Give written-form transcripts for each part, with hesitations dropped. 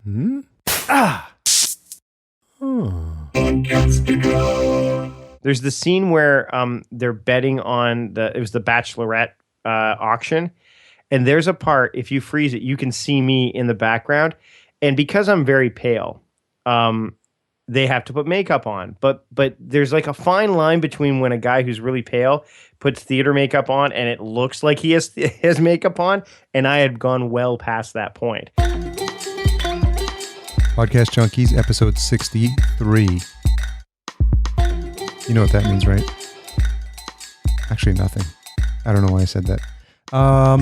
Hmm? Ah! There's the scene where they're betting on it was the Bachelorette auction. And there's a part, if you freeze it, you can see me in the background. And because I'm very pale, they have to put makeup on. But there's like a fine line between when a guy who's really pale puts theater makeup on and it looks like he has makeup on. And I had gone well past that point. Podcast Junkies, episode 63. You know what that means, right? Actually, nothing. I don't know why I said that.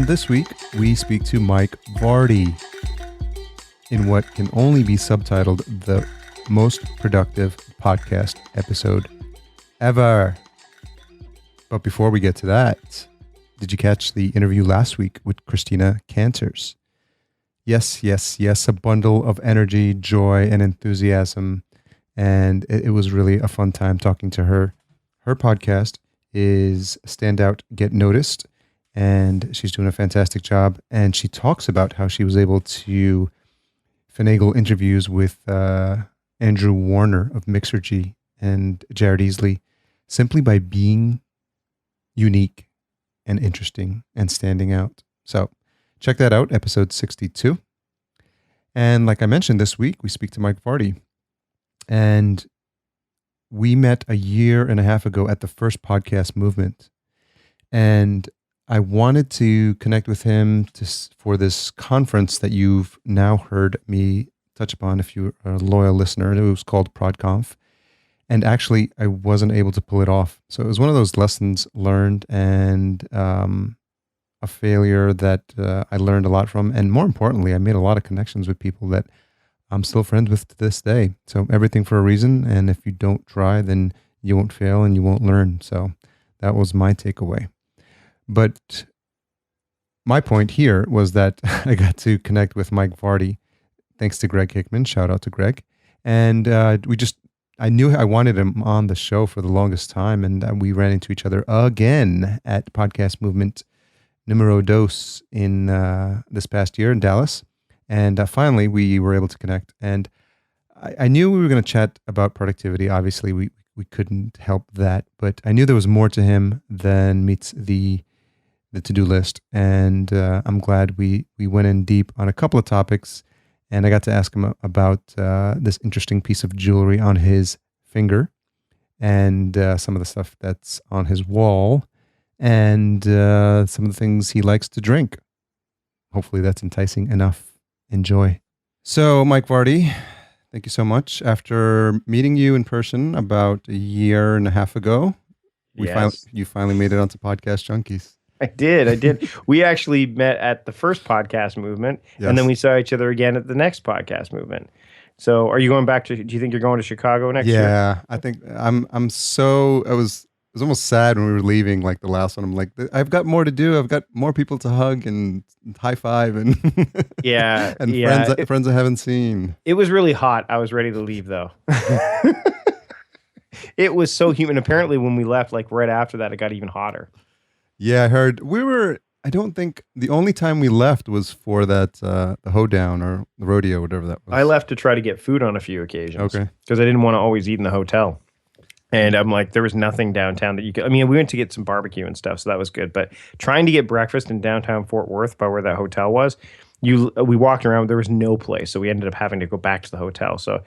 This week, we speak to Mike Vardy in what can only be subtitled the most productive podcast episode ever. But before we get to that, did you catch the interview last week with Christina Canters? Yes, a bundle of energy, joy, and enthusiasm. And it was really a fun time talking to her. Her podcast is Stand Out, Get Noticed. And she's doing a fantastic job. And she talks about how she was able to finagle interviews with Andrew Warner of Mixergy and Jared Easley simply by being unique and interesting and standing out. So check that out, episode 62. And like I mentioned, this week we speak to Mike Vardy. And we met a year and a half ago at the first podcast movement. And I wanted to connect with him for this conference that you've now heard me touch upon if you're a loyal listener. It was called ProdConf. And actually, I wasn't able to pull it off. So it was one of those lessons learned and a failure that I learned a lot from. And more importantly, I made a lot of connections with people that I'm still friends with to this day. So everything for a reason. And if you don't try, then you won't fail and you won't learn. So that was my takeaway. But my point here was that I got to connect with Mike Vardy, thanks to Greg Hickman. Shout out to Greg. And I knew I wanted him on the show for the longest time. And we ran into each other again at Podcast Movement Numero Dos in this past year in Dallas. And finally, we were able to connect. And I knew we were going to chat about productivity. Obviously, we couldn't help that. But I knew there was more to him than meets the to-do list. And I'm glad we went in deep on a couple of topics. And I got to ask him about this interesting piece of jewelry on his finger and some of the stuff that's on his wall and some of the things he likes to drink. Hopefully that's enticing enough. Enjoy. So, Mike Vardy, thank you so much. After meeting you in person about a year and a half ago, you finally made it onto Podcast Junkies. I did. We actually met at the first podcast movement, yes. And then we saw each other again at the next podcast movement. So are you going back to, do you think you're going to Chicago next year? Yeah, I think it was almost sad when we were leaving, like the last one. I'm like, I've got more to do. I've got more people to hug and high five and friends I haven't seen. It was really hot. I was ready to leave though. It was so humid. Apparently when we left, like right after that, it got even hotter. Yeah, I heard I don't think the only time we left was for that, the hoedown or the rodeo, whatever that was. I left to try to get food on a few occasions. Okay. Because I didn't want to always eat in the hotel. And I'm like, there was nothing downtown that you could, we went to get some barbecue and stuff, so that was good. But trying to get breakfast in downtown Fort Worth by where that hotel was, we walked around, there was no place. So we ended up having to go back to the hotel. So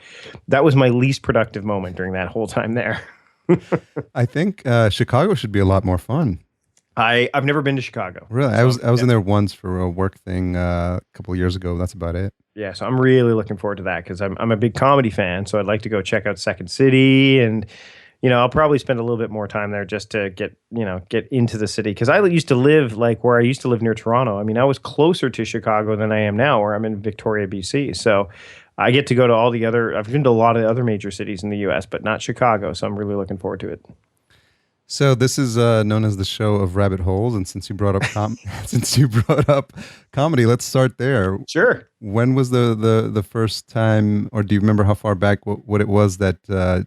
that was my least productive moment during that whole time there. I think Chicago should be a lot more fun. I've never been to Chicago. Really? So, I was in there once for a work thing a couple of years ago. That's about it. Yeah, so I'm really looking forward to that because I'm a big comedy fan. So I'd like to go check out Second City and I'll probably spend a little bit more time there just to get into the city. Because I used to live where I used to live near Toronto. I was closer to Chicago than I am now, where I'm in Victoria, BC. So I get to go to I've been to a lot of other major cities in the U.S., but not Chicago. So I'm really looking forward to it. So this is known as the show of rabbit holes. And since you brought up comedy, let's start there. Sure. When was the first time, or do you remember how far back, what it was that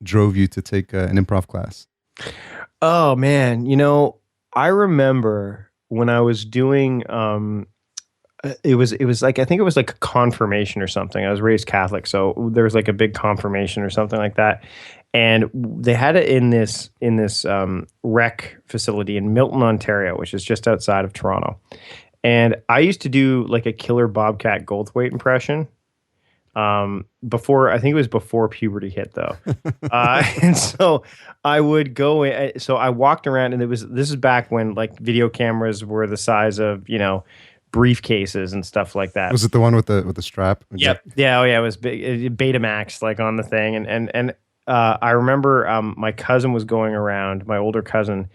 drove you to take an improv class? Oh man, I remember when I was doing it was like, I think it was like a confirmation or something. I was raised Catholic, so there was like a big confirmation or something like that, and they had it in this rec facility in Milton, Ontario, which is just outside of Toronto. And I used to do like a killer Bobcat Goldthwait impression. Before, I think it was before puberty hit though. And so I would go in, so I walked around, and this is back when like video cameras were the size of, briefcases and stuff like that. Was it the one with the strap? Yep. Yeah. Oh yeah. It was big, Betamax like on the thing. And I remember, my cousin was going around, my older cousin,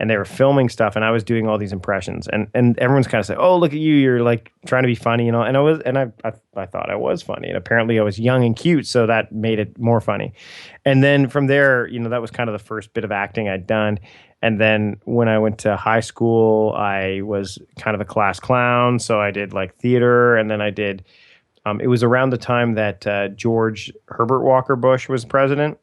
and they were filming stuff, and I was doing all these impressions, and everyone's kind of saying, "Oh, look at you! You're like trying to be funny," And I thought I was funny, and apparently I was young and cute, so that made it more funny. And then from there, that was kind of the first bit of acting I'd done. And then when I went to high school, I was kind of a class clown, so I did like theater, and then I did. It was around the time that George Herbert Walker Bush was president.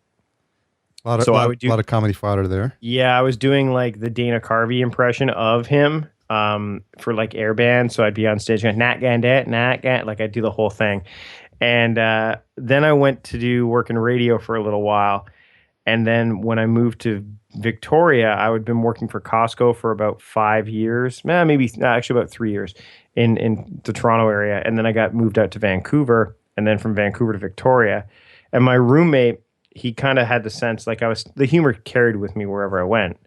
I would do a lot of comedy fodder there. Yeah, I was doing like the Dana Carvey impression of him for like Air Band. So I'd be on stage going, Nat Gandit, Nat Gandit, like I'd do the whole thing. And then I went to do work in radio for a little while. And then when I moved to Victoria, I had been working for Costco for about 5 years, actually about 3 years in the Toronto area. And then I got moved out to Vancouver, and then from Vancouver to Victoria. And my roommate, he kind of had the sense like the humor carried with me wherever I went.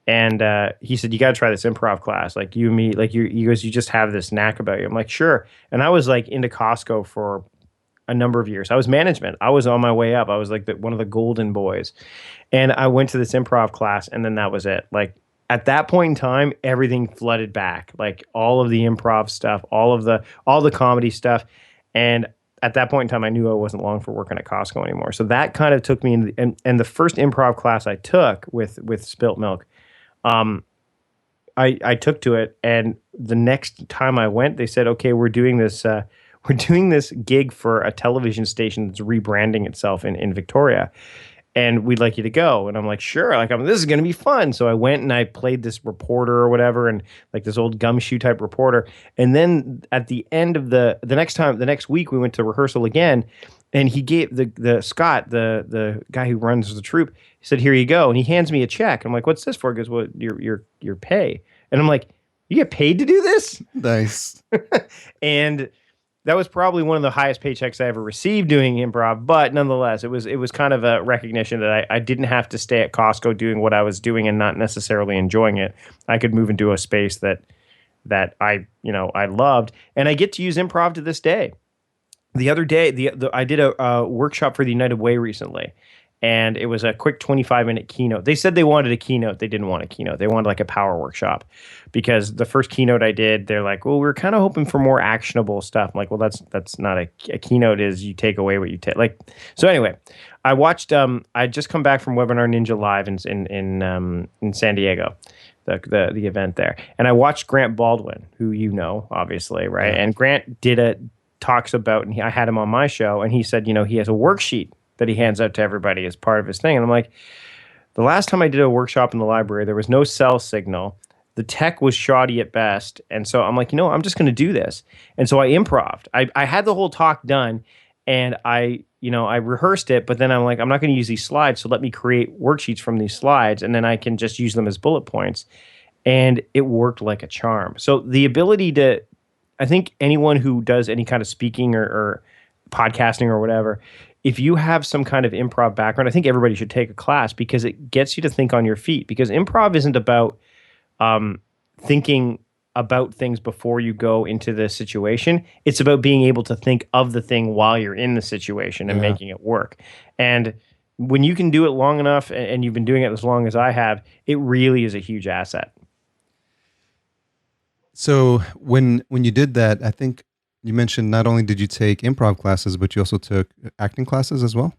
And he said, you got to try this improv class. Like you and me, like you just have this knack about you. I'm like, sure. And I was like into Costco for a number of years. I was management. I was on my way up. I was like one of the golden boys. And I went to this improv class, and then that was it. Like at that point in time, everything flooded back, like all of the improv stuff, all the comedy stuff. And at that point in time, I knew I wasn't long for working at Costco anymore. So that kind of took me and the first improv class I took with Spilt Milk, I took to it. And the next time I went, they said, okay, we're doing this gig for a television station that's rebranding itself in Victoria, and we'd like you to go. And I'm like, sure, like this is going to be fun. So I went and I played this reporter or whatever, and like this old gumshoe type reporter. And then at the end of the next week, we went to rehearsal again, and he gave the Scott, the guy who runs the troupe, he said, here you go. And he hands me a check. I'm like, what's this for? He goes, well, your pay. And I'm like, you get paid to do this? Nice. And that was probably one of the highest paychecks I ever received doing improv, but nonetheless, it was kind of a recognition that I didn't have to stay at Costco doing what I was doing and not necessarily enjoying it. I could move into a space that I loved, and I get to use improv to this day. The other day, I did a workshop for the United Way recently, and it was a quick 25-minute keynote. They said they wanted a keynote. They didn't want a keynote. They wanted like a power workshop, because the first keynote I did, they're like, well, we're kind of hoping for more actionable stuff. I'm like, well, that's not a keynote. Is you take away what you take. Like, so anyway, I watched. I just come back from Webinar Ninja Live in San Diego, the event there, and I watched Grant Baldwin, who obviously, right? Yeah. And Grant talks about, and I had him on my show, and he said, he has a worksheet that he hands out to everybody as part of his thing. And I'm like, the last time I did a workshop in the library, there was no cell signal. The tech was shoddy at best. And so I'm like, I'm just going to do this. And so I improv'd. I had the whole talk done, and I rehearsed it, but then I'm like, I'm not going to use these slides. So let me create worksheets from these slides, and then I can just use them as bullet points. And it worked like a charm. So the ability to, I think anyone who does any kind of speaking or podcasting or whatever, if you have some kind of improv background, I think everybody should take a class, because it gets you to think on your feet. Because improv isn't about thinking about things before you go into the situation. It's about being able to think of the thing while you're in the situation and making it work. And when you can do it long enough, and you've been doing it as long as I have, it really is a huge asset. So when you did that, I think you mentioned not only did you take improv classes, but you also took acting classes as well?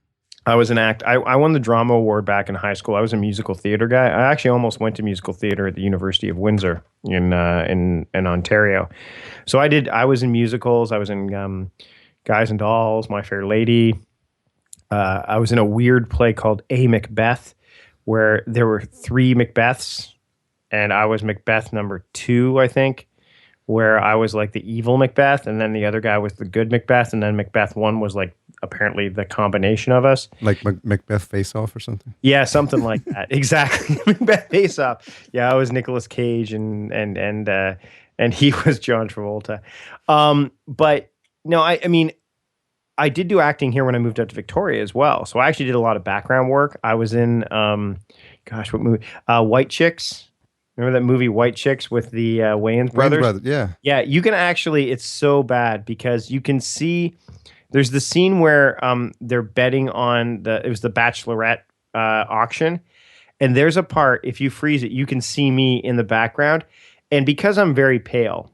I was an act. I won the drama award back in high school. I was a musical theater guy. I actually almost went to musical theater at the University of Windsor in Ontario. So I was in musicals. I was in Guys and Dolls, My Fair Lady. I was in a weird play called A Macbeth, where there were 3 Macbeths, and I was Macbeth number 2, I think. where I was like the evil Macbeth, and then the other guy was the good Macbeth, and then Macbeth 1 was like apparently the combination of us. Like Macbeth Face Off or something. Yeah, something like that. Exactly. Macbeth Face Off. Yeah, I was Nicolas Cage and he was John Travolta. But no, I mean I did do acting here when I moved out to Victoria as well. So I actually did a lot of background work. I was in gosh, what movie? White Chicks. Remember that movie White Chicks with the Wayans brothers? Yeah. Yeah, you can actually, it's so bad because you can see there's the scene where they're betting on it was the Bachelorette auction. And there's a part, if you freeze it, you can see me in the background. And because I'm very pale,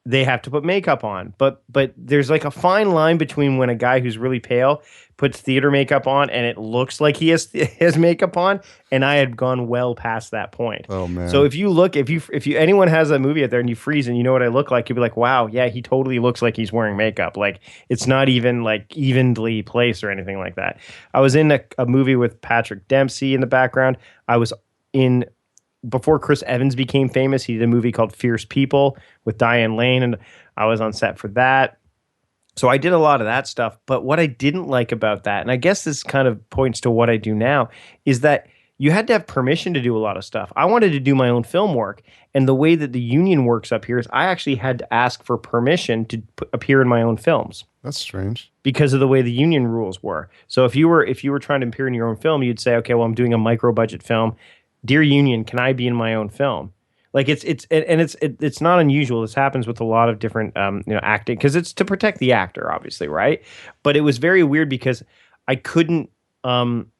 they have to put makeup on. But there's like a fine line between when a guy who's really pale puts theater makeup on and it looks like he has makeup on, and I had gone well past that point. Oh man. So if you look, if you anyone has a movie out there and you freeze and you know what I look like, you'll be like, wow, yeah, he totally looks like he's wearing makeup. Like it's not even like evenly placed or anything like that. I was in a movie with Patrick Dempsey in the background. I was in before Chris Evans became famous, he did a movie called Fierce People with Diane Lane, and I was on set for that. So I did a lot of that stuff. But what I didn't like about that, and I guess this kind of points to what I do now, is that you had to have permission to do a lot of stuff. I wanted to do my own film work. And the way that the union works up here is I actually had to ask for permission to appear in my own films. That's strange. Because of the way the union rules were. So if you were trying to appear in your own film, you'd say, okay, well, I'm doing a micro budget film. Dear union, can I be in my own film? Like it's not unusual. This happens with a lot of different acting because it's to protect the actor, obviously, right? But it was very weird because I couldn't. I'm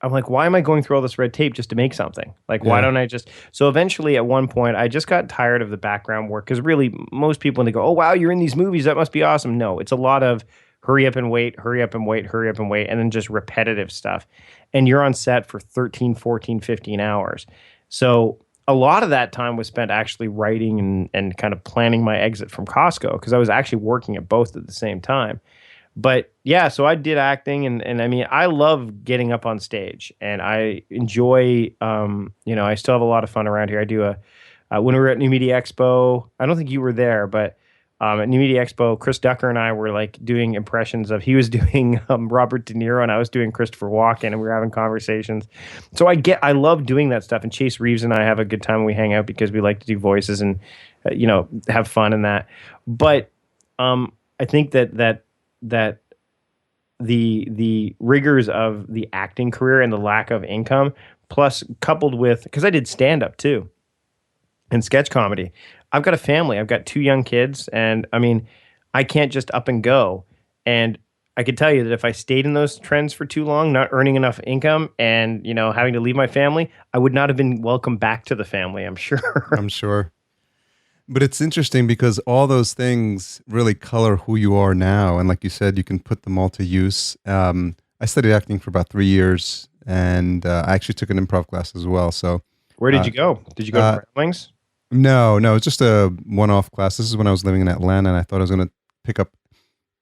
like, why am I going through all this red tape just to make something? Like, why don't I just? So eventually, at one point, I just got tired of the background work because really, most people when they go, "Oh wow, you're in these movies, that must be awesome." No, it's a lot of hurry up and wait, hurry up and wait, hurry up and wait, and then just repetitive stuff. And you're on set for 13, 14, 15 hours. So a lot of that time was spent actually writing and kind of planning my exit from Costco because I was actually working at both at the same time. But yeah, so I did acting and I mean, I love getting up on stage and I enjoy, I still have a lot of fun around here. I do when we were at New Media Expo, I don't think you were there, but at New Media Expo, Chris Ducker and I were like doing impressions of, he was doing Robert De Niro and I was doing Christopher Walken and we were having conversations. So I love doing that stuff. And Chase Reeves and I have a good time when we hang out because we like to do voices and, have fun in that. But I think that the rigors of the acting career and the lack of income, plus coupled with, because I did stand up too and sketch comedy. I've got a family. I've got 2 young kids. And I mean, I can't just up and go. And I could tell you that if I stayed in those trends for too long, not earning enough income and, having to leave my family, I would not have been welcome back to the family, I'm sure. I'm sure. But it's interesting because all those things really color who you are now. And like you said, you can put them all to use. I studied acting for about 3 years and I actually took an improv class as well. So where did you go? Did you go to Ramblings? No, it's just a one-off class. This is when I was living in Atlanta, and I thought I was going to pick up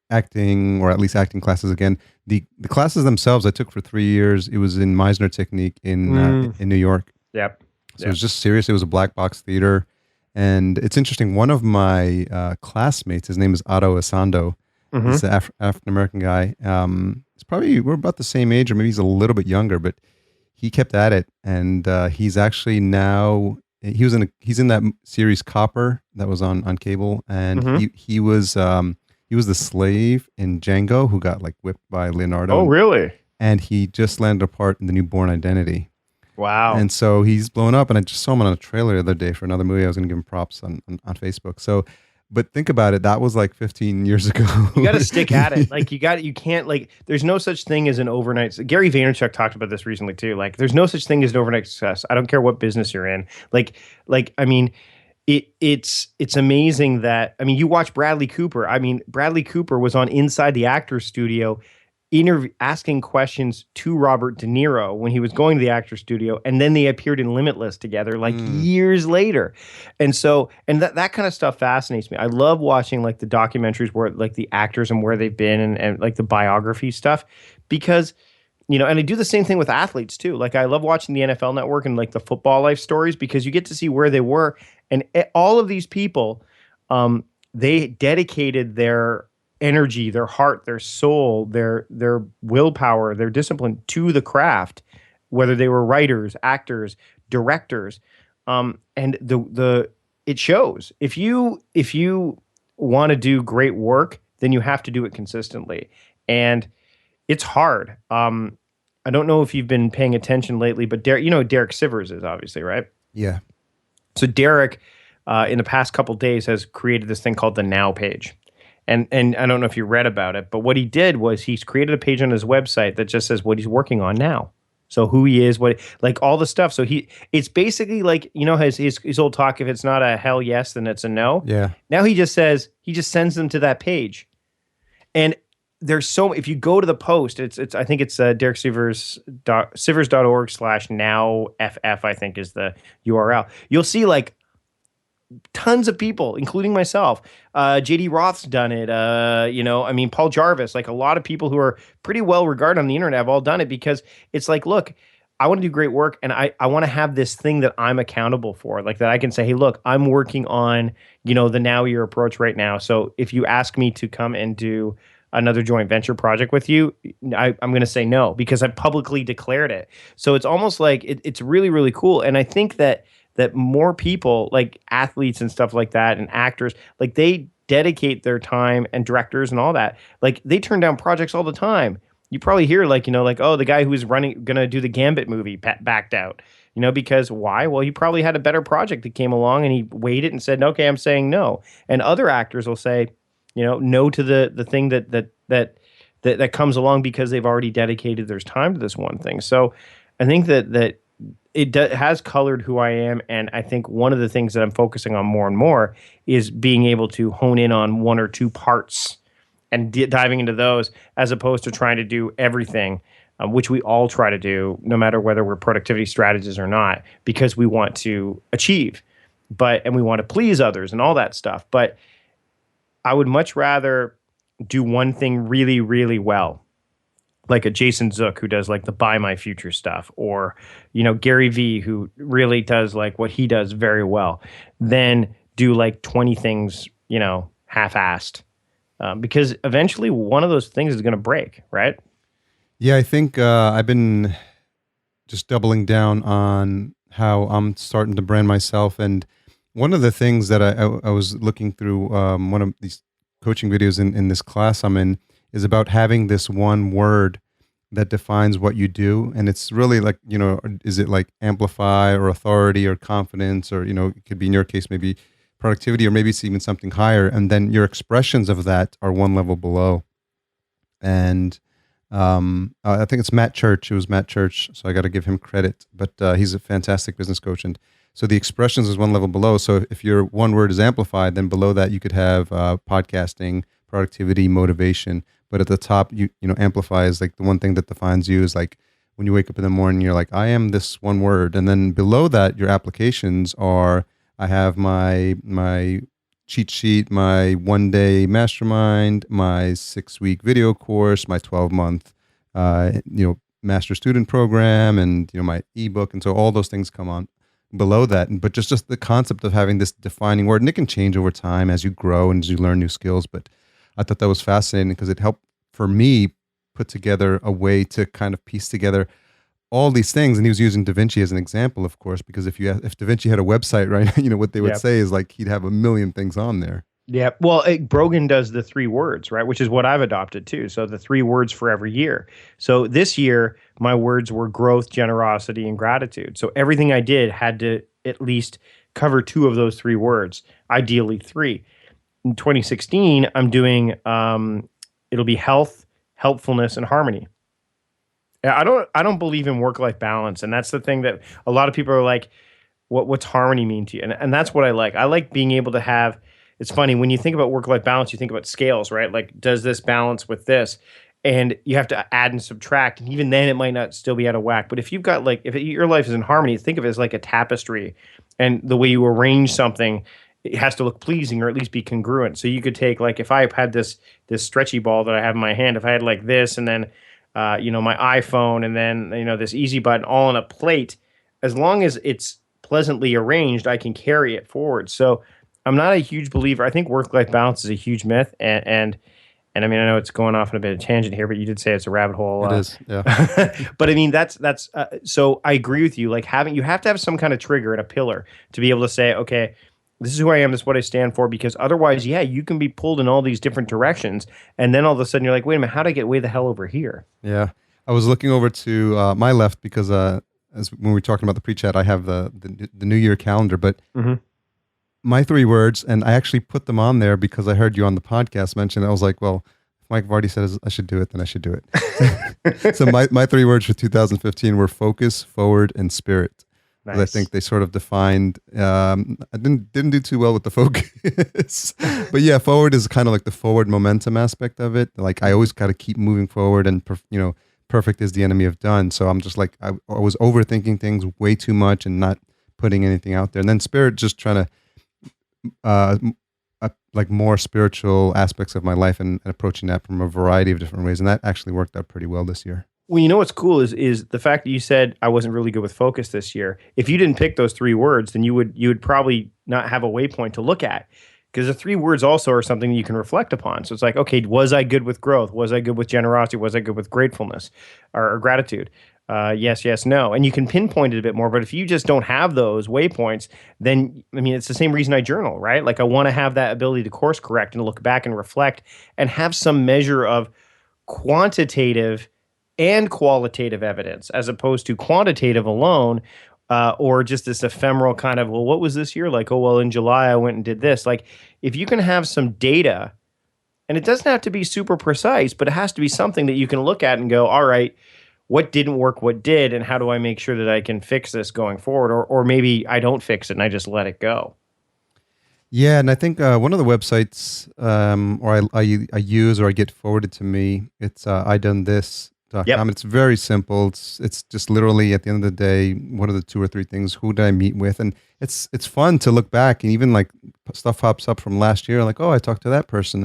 acting, or at least acting classes again. The classes themselves I took for 3 years. It was in Meisner Technique in New York. Yep. So it was just serious. It was a black box theater, and it's interesting. One of my classmates, his name is Otto Asando. Mm-hmm. He's an African American guy. We're about the same age, or maybe he's a little bit younger, but he kept at it, and he's actually now. He's in that series Copper that was on cable, and mm-hmm. he was the slave in Django who got like whipped by Leonardo. Oh, really? And he just landed a part in the new Born Identity. Wow! And so he's blown up, and I just saw him on a trailer the other day for another movie. I was going to give him props on Facebook. So, but think about it. That was like 15 years ago. You got to stick at it. Like you can't like. There's no such thing as an overnight. Gary Vaynerchuk talked about this recently too. Like, there's no such thing as an overnight success. I don't care what business you're in. Like I mean, it's amazing that you watch Bradley Cooper. I mean, Bradley Cooper was on Inside the Actors Studio, asking questions to Robert De Niro when he was going to the Actors Studio, and then they appeared in Limitless together like years later. And so, and that kind of stuff fascinates me. I love watching like the documentaries where like the actors and where they've been and like the biography stuff, because And I do the same thing with athletes too. Like I love watching the NFL Network and like the football life stories because you get to see where they were, and all of these people, they dedicated their energy, their heart, their soul, their willpower, their discipline to the craft, whether they were writers, actors, directors, and the it shows. If you want to do great work, then you have to do it consistently, and it's hard. I don't know if you've been paying attention lately, but Derek, you know who Derek Sivers is, obviously, right? Yeah. So Derek, in the past couple days, has created this thing called the Now page. And I don't know if you read about it, but what he did was he's created a page on his website that just says what he's working on now. So who he is, what, like all the stuff. So it's basically like, his old talk, if it's not a hell yes, then it's a no. Yeah. Now he just sends them to that page. And there's if you go to the post, I think it's Derek Sivers.org/nowff, I think is the URL. You'll see like tons of people, including myself. JD Roth's done it. Paul Jarvis, like a lot of people who are pretty well regarded on the internet have all done it because it's like, look, I want to do great work and I want to have this thing that I'm accountable for, like that I can say, hey, look, I'm working on, the Now Year approach right now. So if you ask me to come and do another joint venture project with you, I'm going to say no because I publicly declared it. So it's almost like it's really, really cool. And I think that more people like athletes and stuff like that and actors, like they dedicate their time, and directors and all that, like they turn down projects all the time. You probably hear oh, the guy who was going to do the Gambit movie backed out, because why? Well, he probably had a better project that came along and he waited and said, okay, I'm saying no. And other actors will say, no to the thing that comes along because they've already dedicated their time to this one thing. So I think that it has colored who I am. And I think one of the things that I'm focusing on more and more is being able to hone in on one or two parts and diving into those as opposed to trying to do everything, which we all try to do, no matter whether we're productivity strategists or not, because we want to achieve, and we want to please others and all that stuff. But I would much rather do one thing really, really well, like a Jason Zook who does like the Buy My Future stuff, or Gary Vee who really does like what he does very well, than do like 20 things half-assed, because eventually one of those things is going to break, right? Yeah, I think I've been just doubling down on how I'm starting to brand myself. And one of the things that I was looking through one of these coaching videos in this class I'm in is about having this one word that defines what you do. And it's really like, is it like amplify or authority or confidence, or, it could be in your case, maybe productivity, or maybe it's even something higher. And then your expressions of that are one level below. And I think it's Matt Church. It was Matt Church. So I got to give him credit, but he's a fantastic business coach. And so the expressions is one level below. So if your one word is amplified, then below that you could have podcasting, productivity, motivation. But at the top, amplify is like the one thing that defines you, is like when you wake up in the morning, you're like, I am this one word. And then below that, your applications are, I have my cheat sheet, my 1-day mastermind, my 6-week video course, my 12-month, master student program, and, my ebook. And so all those things come on below that. But just the concept of having this defining word, and it can change over time as you grow and as you learn new skills. But I thought that was fascinating because it helped for me put together a way to kind of piece together all these things. And he was using Da Vinci as an example, of course, because if Da Vinci had a website, right, what they would say is like he'd have a million things on there. Yeah. Well, Brogan does the 3 words, right, which is what I've adopted too. So the 3 words for every year. So this year, my words were growth, generosity, and gratitude. So everything I did had to at least cover 2 of those 3 words, ideally 3. In 2016, I'm doing, it'll be health, helpfulness, and harmony. I don't believe in work-life balance, and that's the thing that a lot of people are like, what's harmony mean to you? And that's what I like. I like being able to have. It's funny when you think about work-life balance, you think about scales, right? Like, does this balance with this? And you have to add and subtract, and even then, it might not still be out of whack. But if you've got your life is in harmony, think of it as like a tapestry, and the way you arrange something, it has to look pleasing or at least be congruent. So you could take, like, if I had this stretchy ball that I have in my hand, if I had like this, and then my iPhone, and then this easy button all on a plate. As long as it's pleasantly arranged, I can carry it forward. So I'm not a huge believer. I think work-life balance is a huge myth, and I mean, I know it's going off on a bit of tangent here, but you did say it's a rabbit hole. It is, yeah. But I mean, that's so I agree with you. Like you have to have some kind of trigger and a pillar to be able to say, okay, this is who I am, this is what I stand for, because otherwise, yeah, you can be pulled in all these different directions, and then all of a sudden you're like, wait a minute, how did I get way the hell over here? Yeah. I was looking over to my left because as when we were talking about the pre-chat, I have the New Year calendar, but my 3 words, and I actually put them on there because I heard you on the podcast mention it. I was like, well, if Mike Vardy says I should do it, then I should do it. So my 3 words for 2015 were focus, forward, and spirit. Nice. I think they sort of defined. I didn't do too well with the focus, but yeah, forward is kind of like the forward momentum aspect of it. Like I always got to keep moving forward, and perfect is the enemy of done. So I'm just like I was overthinking things way too much and not putting anything out there. And then spirit, just trying to like more spiritual aspects of my life and approaching that from a variety of different ways, and that actually worked out pretty well this year. Well, what's cool is the fact that you said I wasn't really good with focus this year. If you didn't pick those 3 words, then you would probably not have a waypoint to look at, because the 3 words also are something you can reflect upon. So it's like, okay, was I good with growth? Was I good with generosity? Was I good with gratefulness or gratitude? Yes, no. And you can pinpoint it a bit more. But if you just don't have those waypoints, then, I mean, it's the same reason I journal, right? Like I want to have that ability to course correct and look back and reflect and have some measure of quantitative and qualitative evidence, as opposed to quantitative alone, or just this ephemeral kind of, well, what was this year like? Oh, well, in July I went and did this. Like, if you can have some data, and it doesn't have to be super precise, but it has to be something that you can look at and go, all right, what didn't work, what did, and how do I make sure that I can fix this going forward? Or maybe I don't fix it and I just let it go. Yeah, and I think one of the websites, or I use or I get forwarded to me, it's idonethis.com. Yep. It's very simple. It's just literally at the end of the day, what are the 2 or 3 things? Who did I meet with? And it's fun to look back, and even like stuff pops up from last year, like, oh, I talked to that person,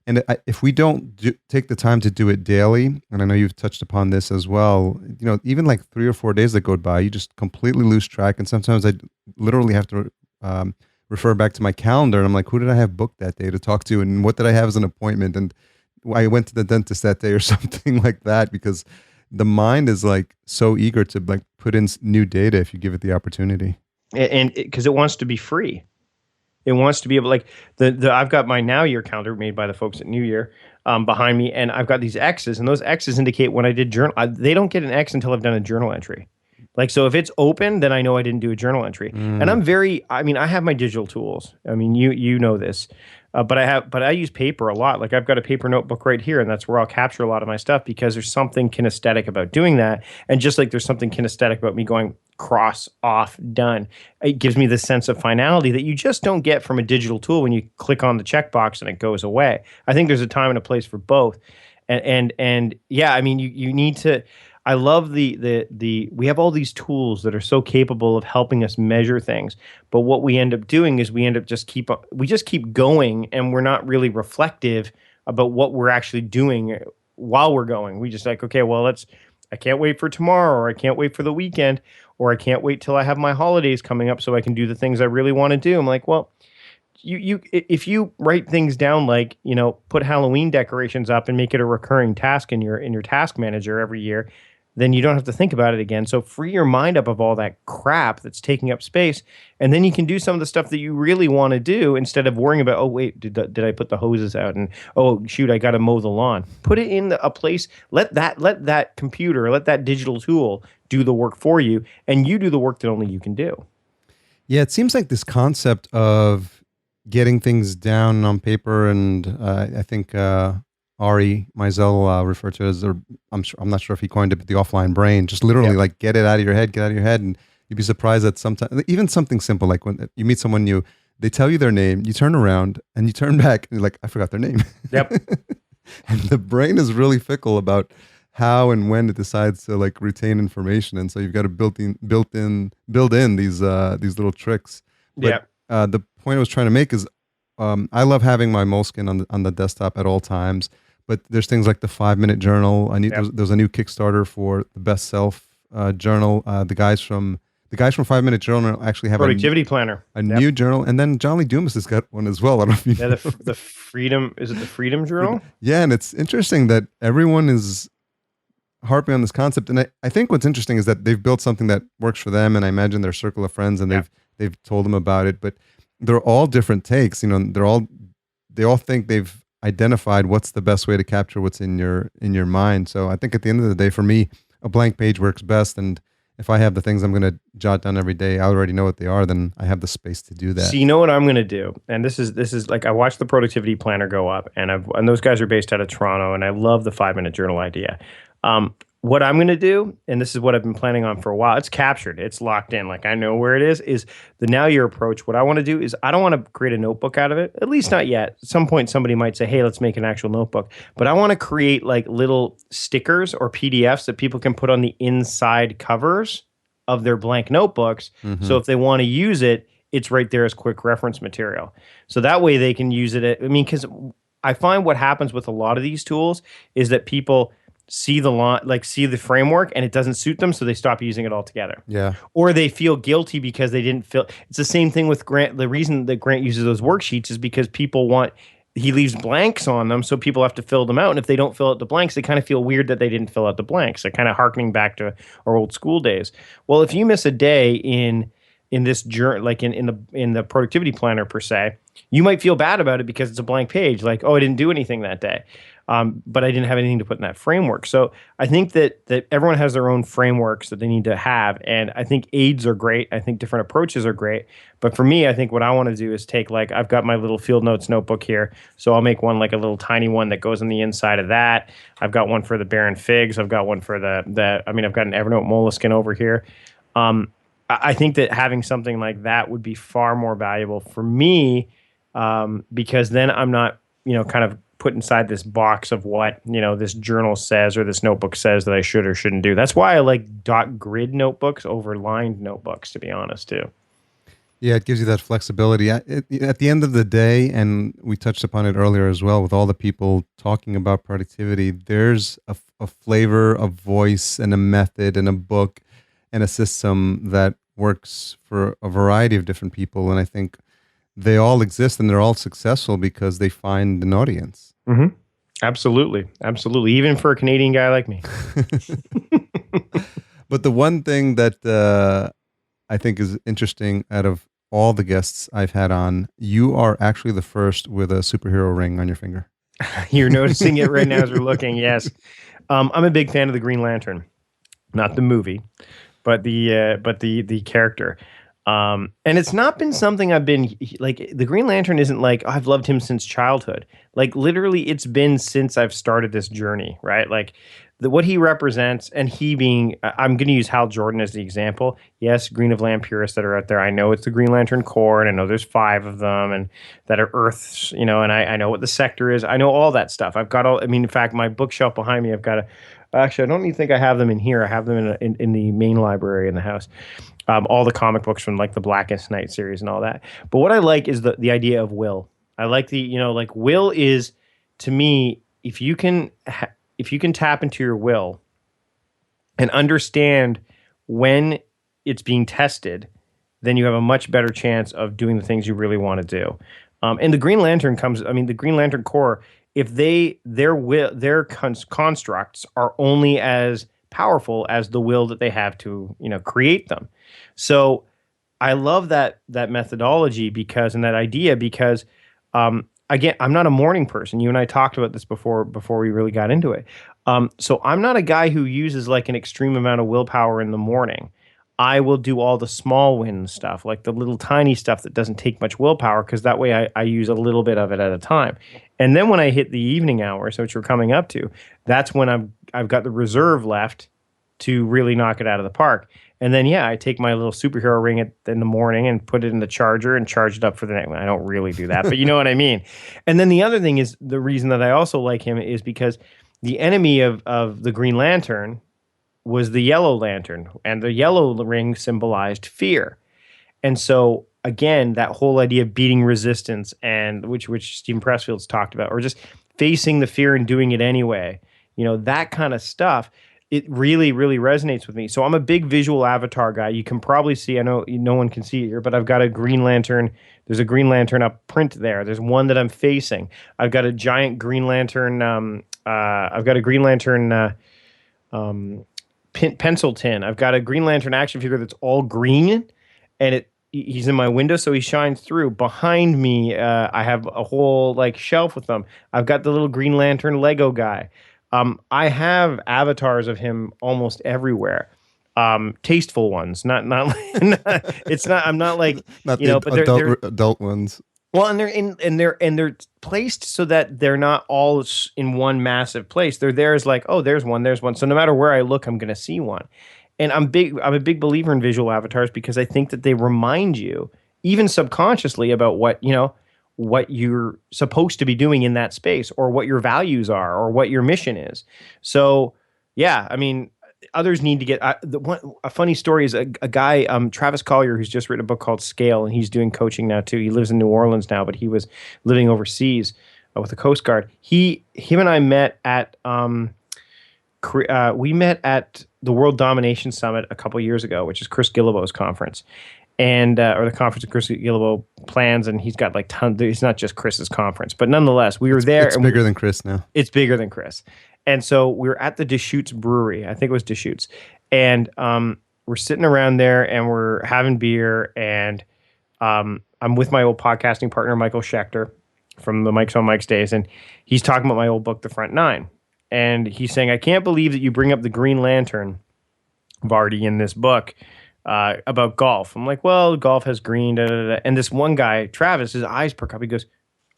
and if we don't take the time to do it daily, and I know you've touched upon this as well, even like 3 or 4 days that go by, you just completely lose track. And sometimes I literally have to refer back to my calendar, and I'm like, who did I have booked that day to talk to, and what did I have as an appointment, and I went to the dentist that day or something like that, because the mind is like so eager to like put in new data if you give it the opportunity. And because it wants to be free. It wants to be able, like I've got my Now Year calendar made by the folks at New Year behind me, and I've got these X's, and those X's indicate when I did journal. They don't get an X until I've done a journal entry. Like, so if it's open, then I know I didn't do a journal entry. And I have my digital tools. I mean, you know this, but I use paper a lot. Like I've got a paper notebook right here, and that's where I'll capture a lot of my stuff, because there's something kinesthetic about doing that. And just like there's something kinesthetic about me going cross, off, done, it gives me this sense of finality that you just don't get from a digital tool when you click on the checkbox and it goes away. I think there's a time and a place for both. And yeah, I mean, you need to. I love the we have all these tools that are so capable of helping us measure things, but what we end up doing is we just keep going, and we're not really reflective about what we're actually doing while we're going. We just like, okay, well, I can't wait for tomorrow, or I can't wait for the weekend, or I can't wait till I have my holidays coming up so I can do the things I really want to do. I'm like, well, if you write things down, like, put Halloween decorations up and make it a recurring task in your task manager every year, then you don't have to think about it again. So free your mind up of all that crap that's taking up space, and then you can do some of the stuff that you really want to do instead of worrying about, oh wait, did I put the hoses out, and oh shoot, I got to mow the lawn. Put it in a place. Let that computer, let that digital tool do the work for you, and you do the work that only you can do. Yeah, it seems like this concept of getting things down on paper, and I think Ari Meisel referred to it as, I'm not sure if he coined it, but the offline brain. Just literally like get it out of your head, and you'd be surprised that sometimes, even something simple, like when you meet someone new, they tell you their name, you turn around and you turn back and you're like, I forgot their name. Yep. And the brain is really fickle about how and when it decides to like retain information, and so you've got to build in these little tricks. But the point I was trying to make is, I love having my Moleskine on the desktop at all times, But there's things like the 5 Minute Journal. I need Yep. there's a new Kickstarter for the Best Self journal. The guys from 5 Minute Journal actually have Productivity planner. a new journal, and then John Lee Dumas has got one as well. I don't know if you Yeah, know. the freedom, is it the Freedom Journal? Yeah, and it's interesting that everyone is harping on this concept. And I think what's interesting is that they've built something that works for them, and I imagine their circle of friends, and they've told them about it. But they're all different takes. They all think they've identified what's the best way to capture what's in your mind. So I think at the end of the day, for me, a blank page works best. And if I have the things I'm going to jot down every day, I already know what they are, then I have the space to do that. So you know what I'm going to do, and this is like I watched the productivity planner go up, and those guys are based out of Toronto, and I love the 5 Minute Journal idea. What I'm going to do, and this is what I've been planning on for a while, it's captured, it's locked in, like I know where it is the Now Your approach. What I want to do is I don't want to create a notebook out of it, at least not yet. At some point, somebody might say, hey, let's make an actual notebook. But I want to create like little stickers or PDFs that people can put on the inside covers of their blank notebooks. Mm-hmm. So if they want to use it, it's right there as quick reference material. So that way they can use it. Because I find what happens with a lot of these tools is that people see the framework and it doesn't suit them, so they stop using it altogether. Yeah. Or they feel guilty because they didn't feel. It's the same thing with Grant. The reason that Grant uses those worksheets is because he leaves blanks on them, so people have to fill them out. And if they don't fill out the blanks, they kind of feel weird that they didn't fill out the blanks. They're kind of harkening back to our old school days. Well, if you miss a day in this journey, like in the productivity planner per se, you might feel bad about it because it's a blank page. Like, oh, I didn't do anything that day. But I didn't have anything to put in that framework. So I think that everyone has their own frameworks that they need to have. And I think aids are great. I think different approaches are great. But for me, I think what I want to do is take, like, I've got my little field notes notebook here. So I'll make one, like a little tiny one that goes on the inside of that. I've got one for the Barren Figs. I've got one for I've got an Evernote Moleskine over here. I think that having something like that would be far more valuable for me, because then I'm not, kind of put inside this box of what, this journal says or this notebook says that I should or shouldn't do. That's why I like dot grid notebooks over lined notebooks, to be honest, too. Yeah, it gives you that flexibility. At the end of the day, and we touched upon it earlier as well, with all the people talking about productivity, there's a flavor, a voice, and a method, and a book, and a system that works for a variety of different people. And I think they all exist and they're all successful because they find an audience. Mm-hmm. Absolutely. Even for a Canadian guy like me. But the one thing that I think is interesting out of all the guests I've had on, you are actually the first with a superhero ring on your finger. You're noticing it right now as we're looking. Yes. I'm a big fan of the Green Lantern, not the movie, but the character. And it's not been something I've been like, the Green Lantern isn't like, oh, I've loved him since childhood. Like literally it's been since I've started this journey, right? Like what he represents, and he being, I'm going to use Hal Jordan as the example. Yes, Green of Land purists that are out there. I know it's the Green Lantern Corps, and I know there's 5 of them, and that are Earths, and I know what the sector is. I know all that stuff. I've got in fact, my bookshelf behind me, I've got actually, I don't even think I have them in here. I have them in the main library in the house. All the comic books from like the Blackest Night series and all that. But what I like is the idea of will. I like like will is, to me, if you can tap into your will and understand when it's being tested, then you have a much better chance of doing the things you really want to do. And the Green Lantern the Green Lantern Corps, if their constructs are only as powerful as the will that they have to, create them. So I love that methodology and that idea because, again, I'm not a morning person. You and I talked about this before we really got into it. So I'm not a guy who uses like an extreme amount of willpower in the morning. I will do all the small win stuff, like the little tiny stuff that doesn't take much willpower, because that way I use a little bit of it at a time. And then when I hit the evening hours, which we're coming up to, that's when I've got the reserve left to really knock it out of the park. And then, I take my little superhero ring in the morning and put it in the charger and charge it up for the next one. I don't really do that, but you know what I mean. And then the other thing is, the reason that I also like him is because the enemy of the Green Lantern was the Yellow Lantern, and the yellow ring symbolized fear. And so, again, that whole idea of beating resistance, and which Stephen Pressfield's talked about, or just facing the fear and doing it anyway. That kind of stuff. It really, really resonates with me. So I'm a big visual avatar guy. You can probably see, I know no one can see it here, but I've got a Green Lantern. There's a Green Lantern up print there. There's one that I'm facing. I've got a giant Green Lantern. I've got a Green Lantern pencil tin. I've got a Green Lantern action figure that's all green, and he's in my window, so he shines through. Behind me, I have a whole shelf with them. I've got the little Green Lantern Lego guy. I have avatars of him almost everywhere. Tasteful ones, not it's not. I'm not like not but they're adult ones. Well, and they're placed so that they're not all in one massive place. They're there as there's one. So no matter where I look, I'm going to see one. And I'm a big believer in visual avatars because I think that they remind you, even subconsciously, about what you're supposed to be doing in that space, or what your values are, or what your mission is. So, yeah, I mean, others need to get a funny story is a guy, Travis Collier, who's just written a book called Scale, and he's doing coaching now too. He lives in New Orleans now, but he was living overseas with the Coast Guard. Him and I met at the World Domination Summit a couple years ago, which is Chris Guillebeau's conference, and or the conference that Chris Guillebeau plans, and he's got tons. It's not just Chris's conference, but nonetheless, we were there. It's bigger than Chris now. It's bigger than Chris. And so we were at the Deschutes Brewery. I think it was Deschutes. And we're sitting around there and we're having beer. And I'm with my old podcasting partner, Michael Schechter, from the Mike's on Mike's days. And he's talking about my old book, The Front Nine. And he's saying, I can't believe that you bring up the Green Lantern, Vardy, in this book about golf. I'm like, well, golf has green, da, da, da. And this one guy, Travis, his eyes perk up. He goes,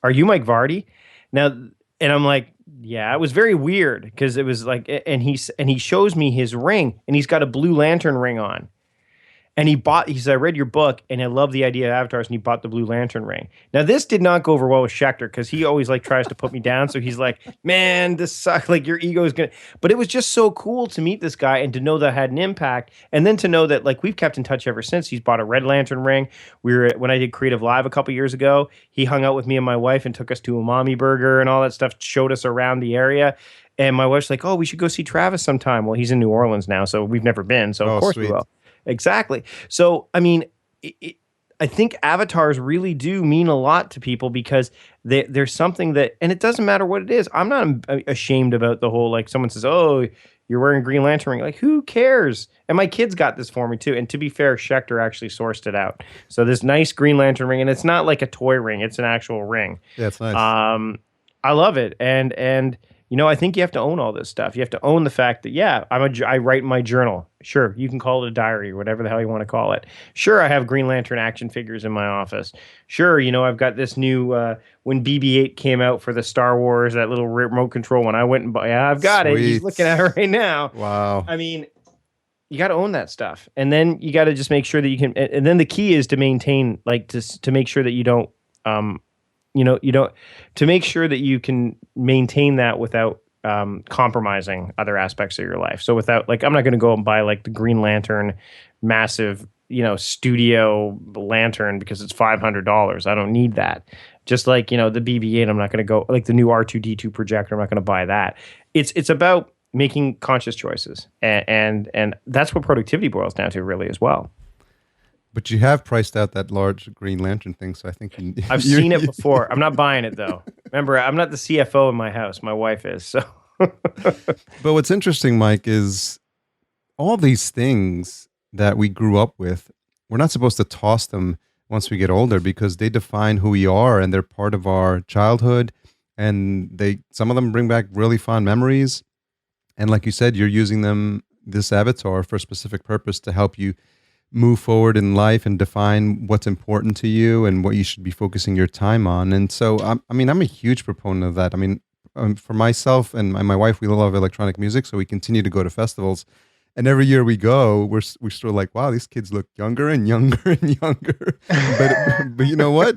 are you Mike Vardy? Now, and I'm like, yeah, it was very weird because it was and he shows me his ring, and he's got a Blue Lantern ring on. And he said, I read your book and I love the idea of avatars, and he bought the Blue Lantern ring. Now, this did not go over well with Schechter because he always tries to put me down. So he's like, man, this sucks. Your ego is going to, but it was just so cool to meet this guy and to know that I had an impact. And then to know that we've kept in touch ever since. He's bought a Red Lantern ring. When I did Creative Live a couple years ago, he hung out with me and my wife and took us to Umami Burger and all that stuff, showed us around the area. And my wife's like, oh, we should go see Travis sometime. Well, he's in New Orleans now, so we've never been. So of course we will. Exactly. So, I mean, I think avatars really do mean a lot to people because there's something that, and it doesn't matter what it is. I'm not ashamed about the whole, someone says, oh, you're wearing a Green Lantern ring. Who cares? And my kids got this for me too. And to be fair, Schechter actually sourced it out. So this nice Green Lantern ring, and it's not like a toy ring. It's an actual ring. Yeah, it's nice. I love it. And I think you have to own all this stuff. You have to own the fact that, yeah, I write in my journal. Sure, you can call it a diary or whatever the hell you want to call it. Sure, I have Green Lantern action figures in my office. Sure, I've got this new, when BB-8 came out for the Star Wars, that little remote control one, I went and bought, yeah, I've got it. He's looking at it right now. Wow. I mean, you got to own that stuff. And then you got to just make sure that you can, and then the key is to maintain, to make sure that you don't, to make sure that you can maintain that without compromising other aspects of your life. So without, I'm not going to go and buy the Green Lantern massive, studio lantern because it's $500. I don't need that. Just the BB-8, I'm not going to go the new R2D2 projector. I'm not going to buy that. It's about making conscious choices, and that's what productivity boils down to, really, as well. But you have priced out that large Green Lantern thing, so I think I've seen it before. I'm not buying it though. Remember, I'm not the CFO in my house. My wife is. So. But what's interesting, Mike, is all these things that we grew up with, we're not supposed to toss them once we get older because they define who we are and they're part of our childhood, and some of them bring back really fond memories. And like you said, you're using this avatar for a specific purpose to help you move forward in life and define what's important to you and what you should be focusing your time on. And so, I'm a huge proponent of that. I mean, for myself and my wife, we love electronic music, so we continue to go to festivals. And every year we go, we're still like, wow, these kids look younger and younger and younger. But you know what?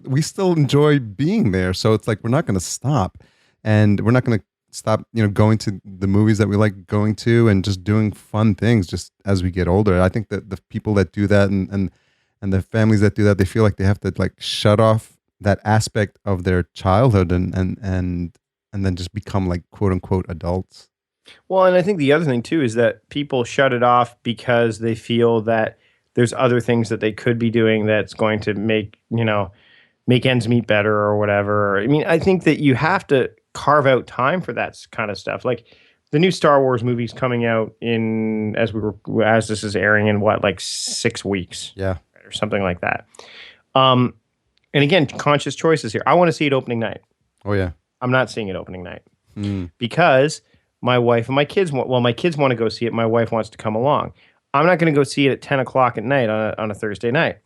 We still enjoy being there. So it's we're not going to stop, and we're not going to stop, going to the movies that we like going to and just doing fun things just as we get older. I think that the people that do that and the families that do that, they feel like they have to shut off that aspect of their childhood and and then just become like quote unquote adults. Well, and I think the other thing too is that people shut it off because they feel that there's other things that they could be doing that's going to make ends meet better or whatever. I mean, I think that you have to carve out time for that kind of stuff. Like the new Star Wars movie's coming out as this is airing in what, like 6 weeks, Yeah. or something like that. And again, conscious choices here. I want to see it opening night. Oh yeah. I'm not seeing it opening night because my wife and my kids my kids want to go see it. My wife wants to come along. I'm not going to go see it at 10 o'clock at night on a Thursday night.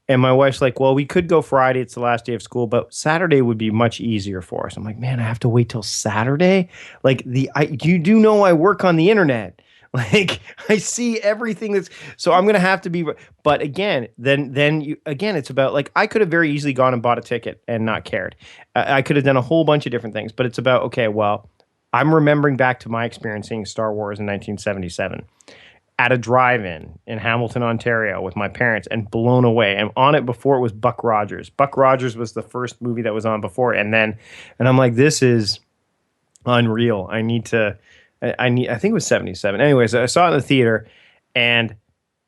And my wife's like, well, we could go Friday. It's the last day of school, but Saturday would be much easier for us. I'm like, man, I have to wait till Saturday. Like you do know I work on the internet. Like I see everything so I'm going to have to be, but again, it's about like, I could have very easily gone and bought a ticket and not cared. I could have done a whole bunch of different things, but it's about, okay, well, I'm remembering back to my experience seeing Star Wars in 1977 at a drive-in in Hamilton, Ontario with my parents and blown away. And on it before it was Buck Rogers. Buck Rogers was the first movie that was on before. And I'm like, this is unreal. I think it was 77. Anyways, I saw it in the theater and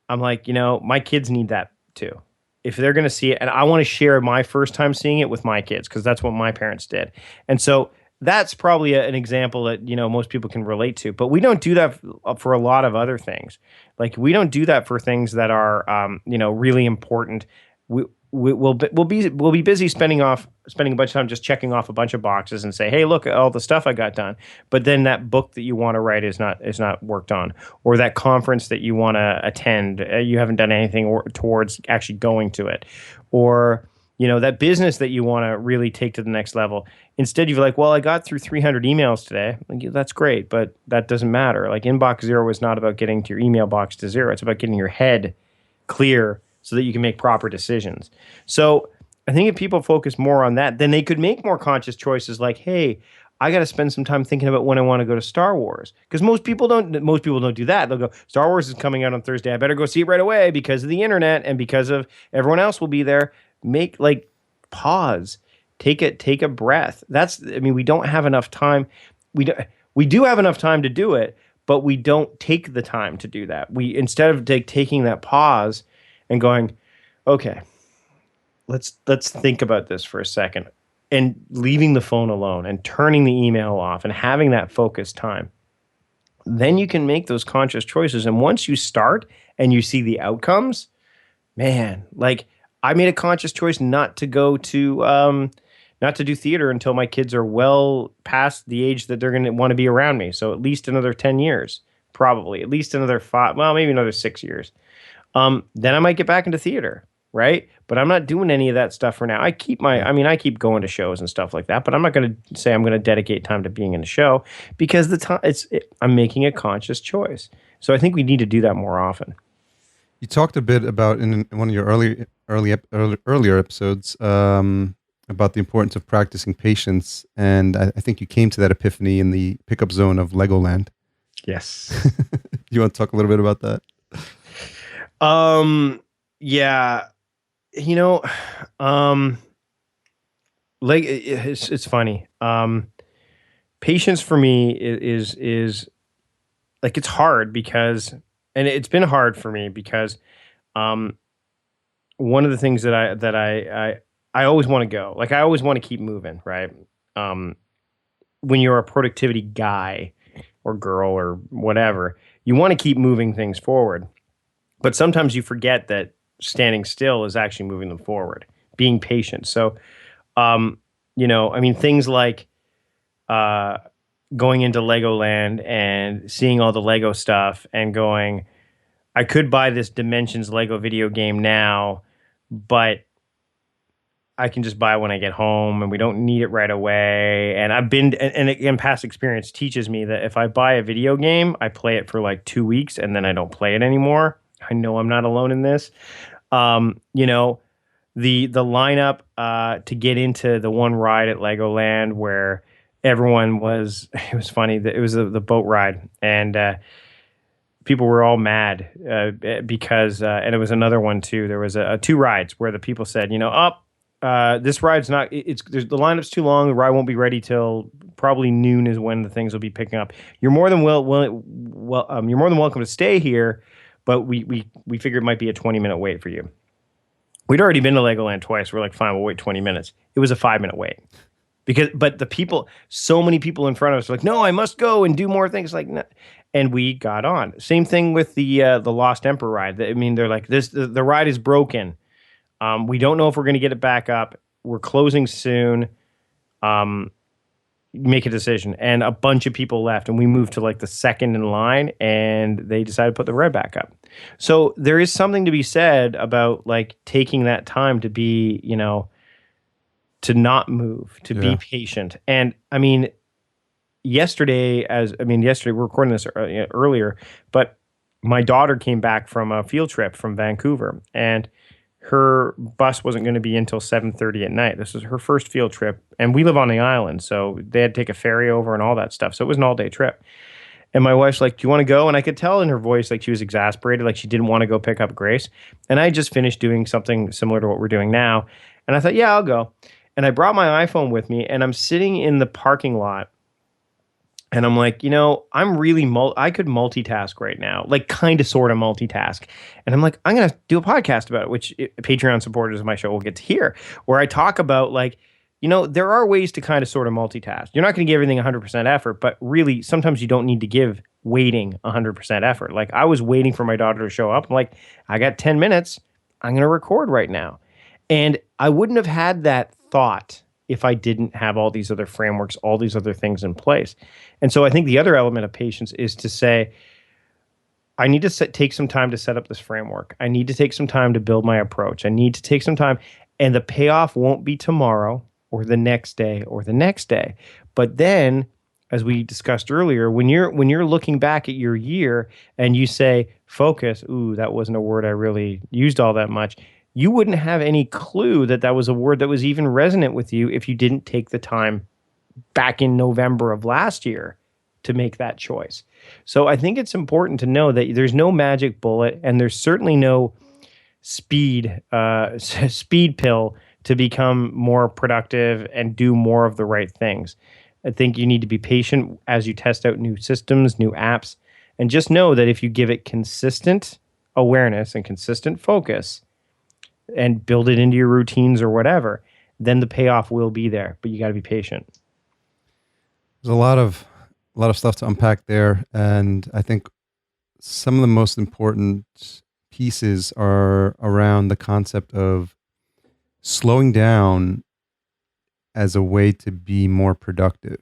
I'm like, my kids need that too. If they're going to see it, and I want to share my first time seeing it with my kids because that's what my parents did. And so that's probably an example that, most people can relate to, but we don't do that for a lot of other things. Like we don't do that for things that are, really important. We'll be busy spending a bunch of time just checking off a bunch of boxes and say, hey, look at all the stuff I got done. But then that book that you want to write is not worked on, or that conference that you want to attend, you haven't done anything towards actually going to it, or that business that you want to really take to the next level. Instead, you're like, well, I got through 300 emails today. Like, that's great, but that doesn't matter. Like inbox zero is not about getting to your email box to zero. It's about getting your head clear so that you can make proper decisions. So I think if people focus more on that, then they could make more conscious choices like, hey, I got to spend some time thinking about when I want to go to Star Wars. Because most people don't do that. They'll go, Star Wars is coming out on Thursday. I better go see it right away because of the internet and because of everyone else will be there. Pause, take a breath. We don't have enough time. We do have enough time to do it, but we don't take the time to do that. We, instead of taking that pause and going, okay, let's think about this for a second, and leaving the phone alone and turning the email off and having that focused time, then you can make those conscious choices. And once you start and you see the outcomes, man, like I made a conscious choice not to go to not to do theater until my kids are well past the age that they're going to want to be around me. So at least another 10 years, probably at least another 5, well, maybe another 6 years. Then I might get back into theater, right? But I'm not doing any of that stuff for now. I keep going to shows and stuff like that, but I'm not going to say I'm going to dedicate time to being in a show because I'm making a conscious choice. So I think we need to do that more often. You talked a bit about in one of your earlier episodes about the importance of practicing patience, and I think you came to that epiphany in the pickup zone of Legoland. Yes. You want to talk a little bit about that? Yeah, it's funny. Patience for me is like, it's hard because, and it's been hard for me because, one of the things that I always want to go, like I always want to keep moving, right? When you're a productivity guy or girl or whatever, you want to keep moving things forward. But sometimes you forget that standing still is actually moving them forward, being patient. So, things like going into Legoland and seeing all the Lego stuff and going, I could buy this Dimensions Lego video game now, but I can just buy it when I get home and we don't need it right away. And and again, past experience teaches me that if I buy a video game, I play it for like 2 weeks and then I don't play it anymore. I know I'm not alone in this. The lineup to get into the one ride at Legoland where everyone it was funny that it was the boat ride, and people were all mad because and it was another one too. There was two rides where the people said, this ride's not, the lineup's too long. The ride won't be ready till probably noon is when the things will be picking up. You're more than you're more than welcome to stay here, but we figured it might be a 20-minute wait for you. We'd already been to Legoland twice. We're like, fine, we'll wait 20 minutes. It was a 5-minute wait. But so many people in front of us were like, no, I must go and do more things. Like, no. And we got on. Same thing with the Lost Emperor ride. I mean, they're like, the ride is broken. We don't know if we're going to get it back up. We're closing soon. Make a decision. And a bunch of people left, and we moved to like the second in line, and they decided to put the ride back up. So there is something to be said about like taking that time to be, to not move, to be patient. And I mean, yesterday we're recording this earlier, but my daughter came back from a field trip from Vancouver, and her bus wasn't going to be until 7:30 at night. This was her first field trip, and we live on the island, so they had to take a ferry over and all that stuff. So it was an all-day trip. And my wife's like, do you want to go? And I could tell in her voice, like she was exasperated, like she didn't want to go pick up Grace. And I just finished doing something similar to what we're doing now. And I thought, yeah, I'll go. And I brought my iPhone with me, and I'm sitting in the parking lot, and I'm like, I'm really, I could multitask right now, like kind of sort of multitask. And I'm like, I'm going to do a podcast about it, which Patreon supporters of my show will get to hear, where I talk about like, there are ways to kind of sort of multitask. You're not going to give everything 100% effort, but really sometimes you don't need to give waiting 100% effort. Like I was waiting for my daughter to show up. I'm like, I got 10 minutes. I'm going to record right now. And I wouldn't have had that thought if I didn't have all these other frameworks, all these other things in place. And so I think the other element of patience is to say, I need to take some time to set up this framework. I need to take some time to build my approach. I need to take some time, and the payoff won't be tomorrow or the next day or the next day. But then, as we discussed earlier, when you're looking back at your year and you say, focus, ooh, that wasn't a word I really used all that much. You wouldn't have any clue that was a word that was even resonant with you if you didn't take the time back in November of last year to make that choice. So I think it's important to know that there's no magic bullet, and there's certainly no speed pill to become more productive and do more of the right things. I think you need to be patient as you test out new systems, new apps, and just know that if you give it consistent awareness and consistent focus and build it into your routines or whatever, then the payoff will be there, but you got to be patient. There's a lot of stuff to unpack there, and I think some of the most important pieces are around the concept of slowing down as a way to be more productive.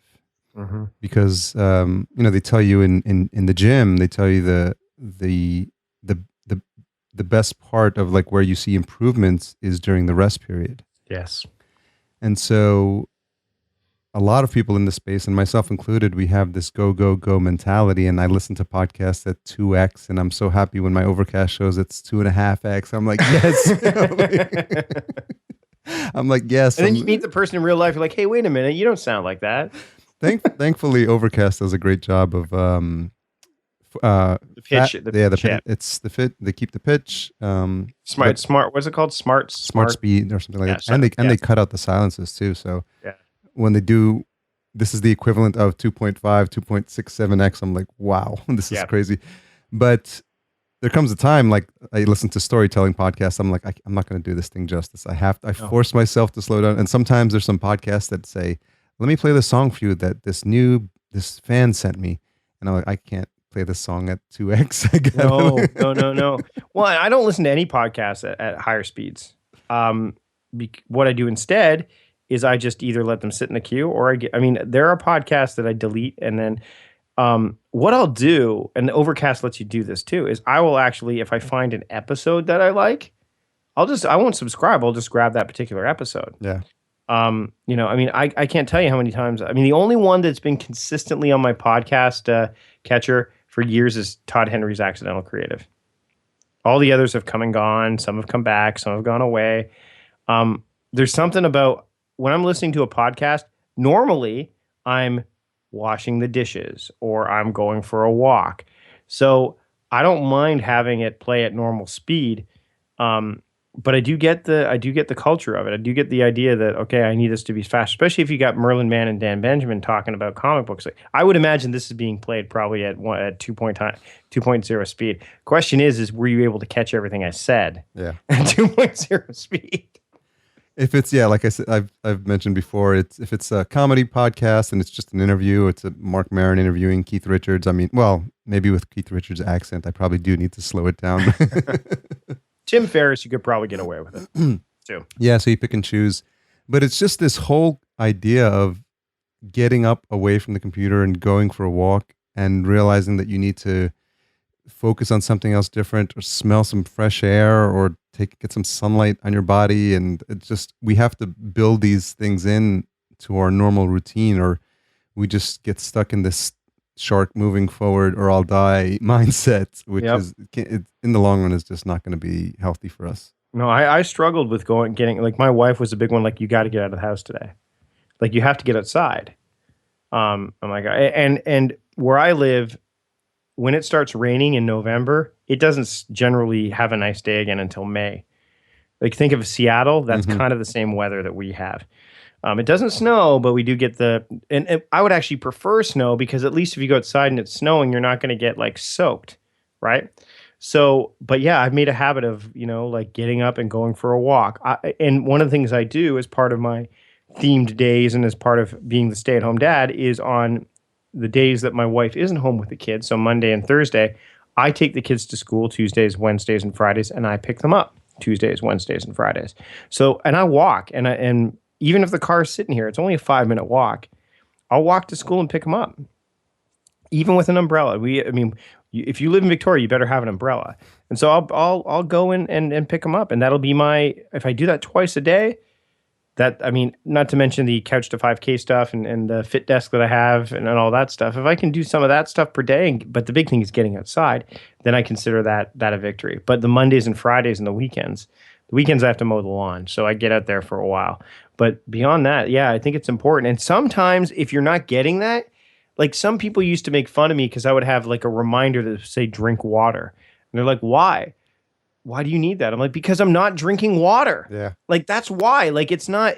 Mm-hmm. Because they tell you in the gym, they tell you the best part of like where you see improvements is during the rest period. Yes. And so a lot of people in this space, and myself included, we have this go, go, go mentality. And I listen to podcasts at 2x, and I'm so happy when my Overcast shows it's 2.5x. I'm like, yes. I'm like, yes. And then you meet the person in real life. You're like, hey, wait a minute. You don't sound like that. Thankfully, Overcast does a great job of the pitch. It's the fit. They keep the pitch. Smart. What's it called? Smart speed or something like that. And they cut out the silences too. So when they do, this is the equivalent of 2.5, 2.67x. I'm like, wow, this is crazy. But there comes a time, like I listen to storytelling podcasts. I'm like, I'm not going to do this thing justice. I force myself to slow down. And sometimes there's some podcasts that say, let me play the song for you that this fan sent me. And I'm like, I can't play this song at 2x. No. Well, I don't listen to any podcasts at higher speeds. What I do instead is I just either let them sit in the queue, or there are podcasts that I delete, and then what I'll do, and the Overcast lets you do this too, is I will actually, if I find an episode that I like, I won't subscribe. I'll just grab that particular episode. Yeah. I can't tell you how many times. The only one that's been consistently on my podcast catcher for years is Todd Henry's Accidental Creative. All the others have come and gone. Some have come back. Some have gone away. There's something about when I'm listening to a podcast, normally I'm washing the dishes or I'm going for a walk. So I don't mind having it play at normal speed. but I do get the culture of it. I do get the idea that, okay, I need this to be fast, especially if you got Merlin Mann and Dan Benjamin talking about comic books. Like, I would imagine this is being played probably at 2.0 speed. Question is were you able to catch everything I said? Yeah. At 2.0 speed. If it's like I said, I've mentioned before, if it's a comedy podcast and it's just an interview, it's a Mark Maron interviewing Keith Richards. I mean, well, maybe with Keith Richards' accent, I probably do need to slow it down. Tim Ferriss, you could probably get away with it too. Yeah, so you pick and choose, but it's just this whole idea of getting up away from the computer and going for a walk and realizing that you need to focus on something else different or smell some fresh air or get some sunlight on your body. And it's just, we have to build these things in to our normal routine, or we just get stuck in this shark moving forward or I'll die mindset, which is in the long run is just not going to be healthy for us. No, I struggled with getting, like, my wife was a big one. Like, you got to get out of the house today. Like, you have to get outside. I'm like, and where I live, when it starts raining in November, it doesn't generally have a nice day again until May. Like, think of Seattle. That's kind of the same weather that we have. It doesn't snow, but we do get and I would actually prefer snow, because at least if you go outside and it's snowing, you're not going to get like soaked, right? So, but yeah, I've made a habit of, like getting up and going for a walk. And one of the things I do as part of my themed days and as part of being the stay-at-home dad is on the days that my wife isn't home with the kids, so Monday and Thursday, I take the kids to school Tuesdays, Wednesdays, and Fridays, and I pick them up Tuesdays, Wednesdays, and Fridays. So, and I walk, and even if the car is sitting here, it's only a 5-minute walk. I'll walk to school and pick them up, even with an umbrella. If you live in Victoria, you better have an umbrella. And so I'll go in and pick them up, and that'll be if I do that twice a day. Not to mention the Couch to 5K stuff and the Fit Desk that I have and all that stuff. If I can do some of that stuff per day, but the big thing is getting outside, then I consider that a victory. But the Mondays and Fridays and the weekends I have to mow the lawn, so I get out there for a while. But beyond that, yeah, I think it's important. And sometimes if you're not getting that, like some people used to make fun of me because I would have like a reminder that would say drink water. And they're like, why? Why do you need that? I'm like, because I'm not drinking water. Yeah. Like, that's why. Like, it's not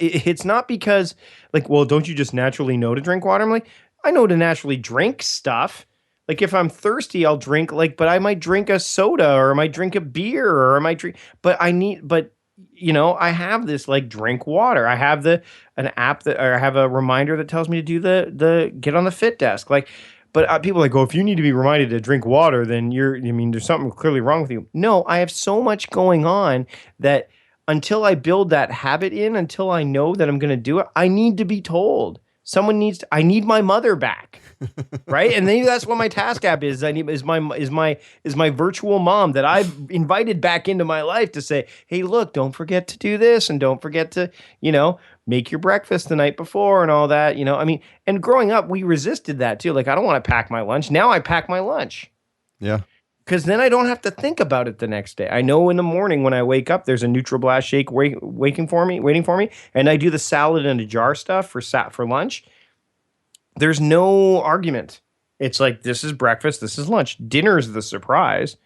because, like, well, don't you just naturally know to drink water? I'm like, I know to naturally drink stuff. Like, if I'm thirsty, I'll drink, but I might drink a soda, or I might drink a beer, or I might drink, I have this, like, drink water. I have an app or I have a reminder that tells me to do the get on the Fit Desk. Like, but people are like, if you need to be reminded to drink water, then there's something clearly wrong with you. No, I have so much going on that until I build that habit until I know that I'm going to do it, I need to be told. I need my mother back. Right? And maybe that's what my task app is. Is my virtual mom that I've invited back into my life to say, hey, look, don't forget to do this, and don't forget to, make your breakfast the night before and all that, and growing up, we resisted that too. Like, I don't want to pack my lunch. Now I pack my lunch. Yeah. Because then I don't have to think about it the next day. I know in the morning when I wake up, there's a NutriBlast shake waiting for me, and I do the salad in a jar stuff for lunch. There's no argument. It's like, this is breakfast, this is lunch. Dinner is the surprise.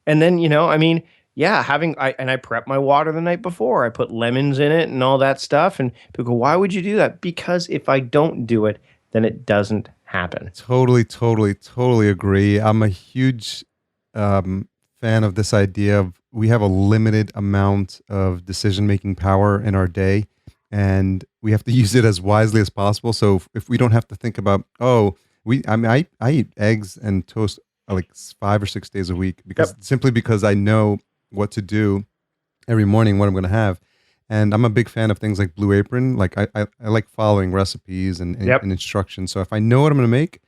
And then, I prep my water the night before. I put lemons in it and all that stuff. And people go, why would you do that? Because if I don't do it, then it doesn't happen. Totally agree. I'm a huge fan of this idea of we have a limited amount of decision-making power in our day, and we have to use it as wisely as possible. So if we don't have to think about, I eat eggs and toast like 5 or 6 days a week simply because I know what to do every morning, what I'm going to have. And I'm a big fan of things like Blue Apron. Like I like following recipes and instructions. So if I know what I'm going to make,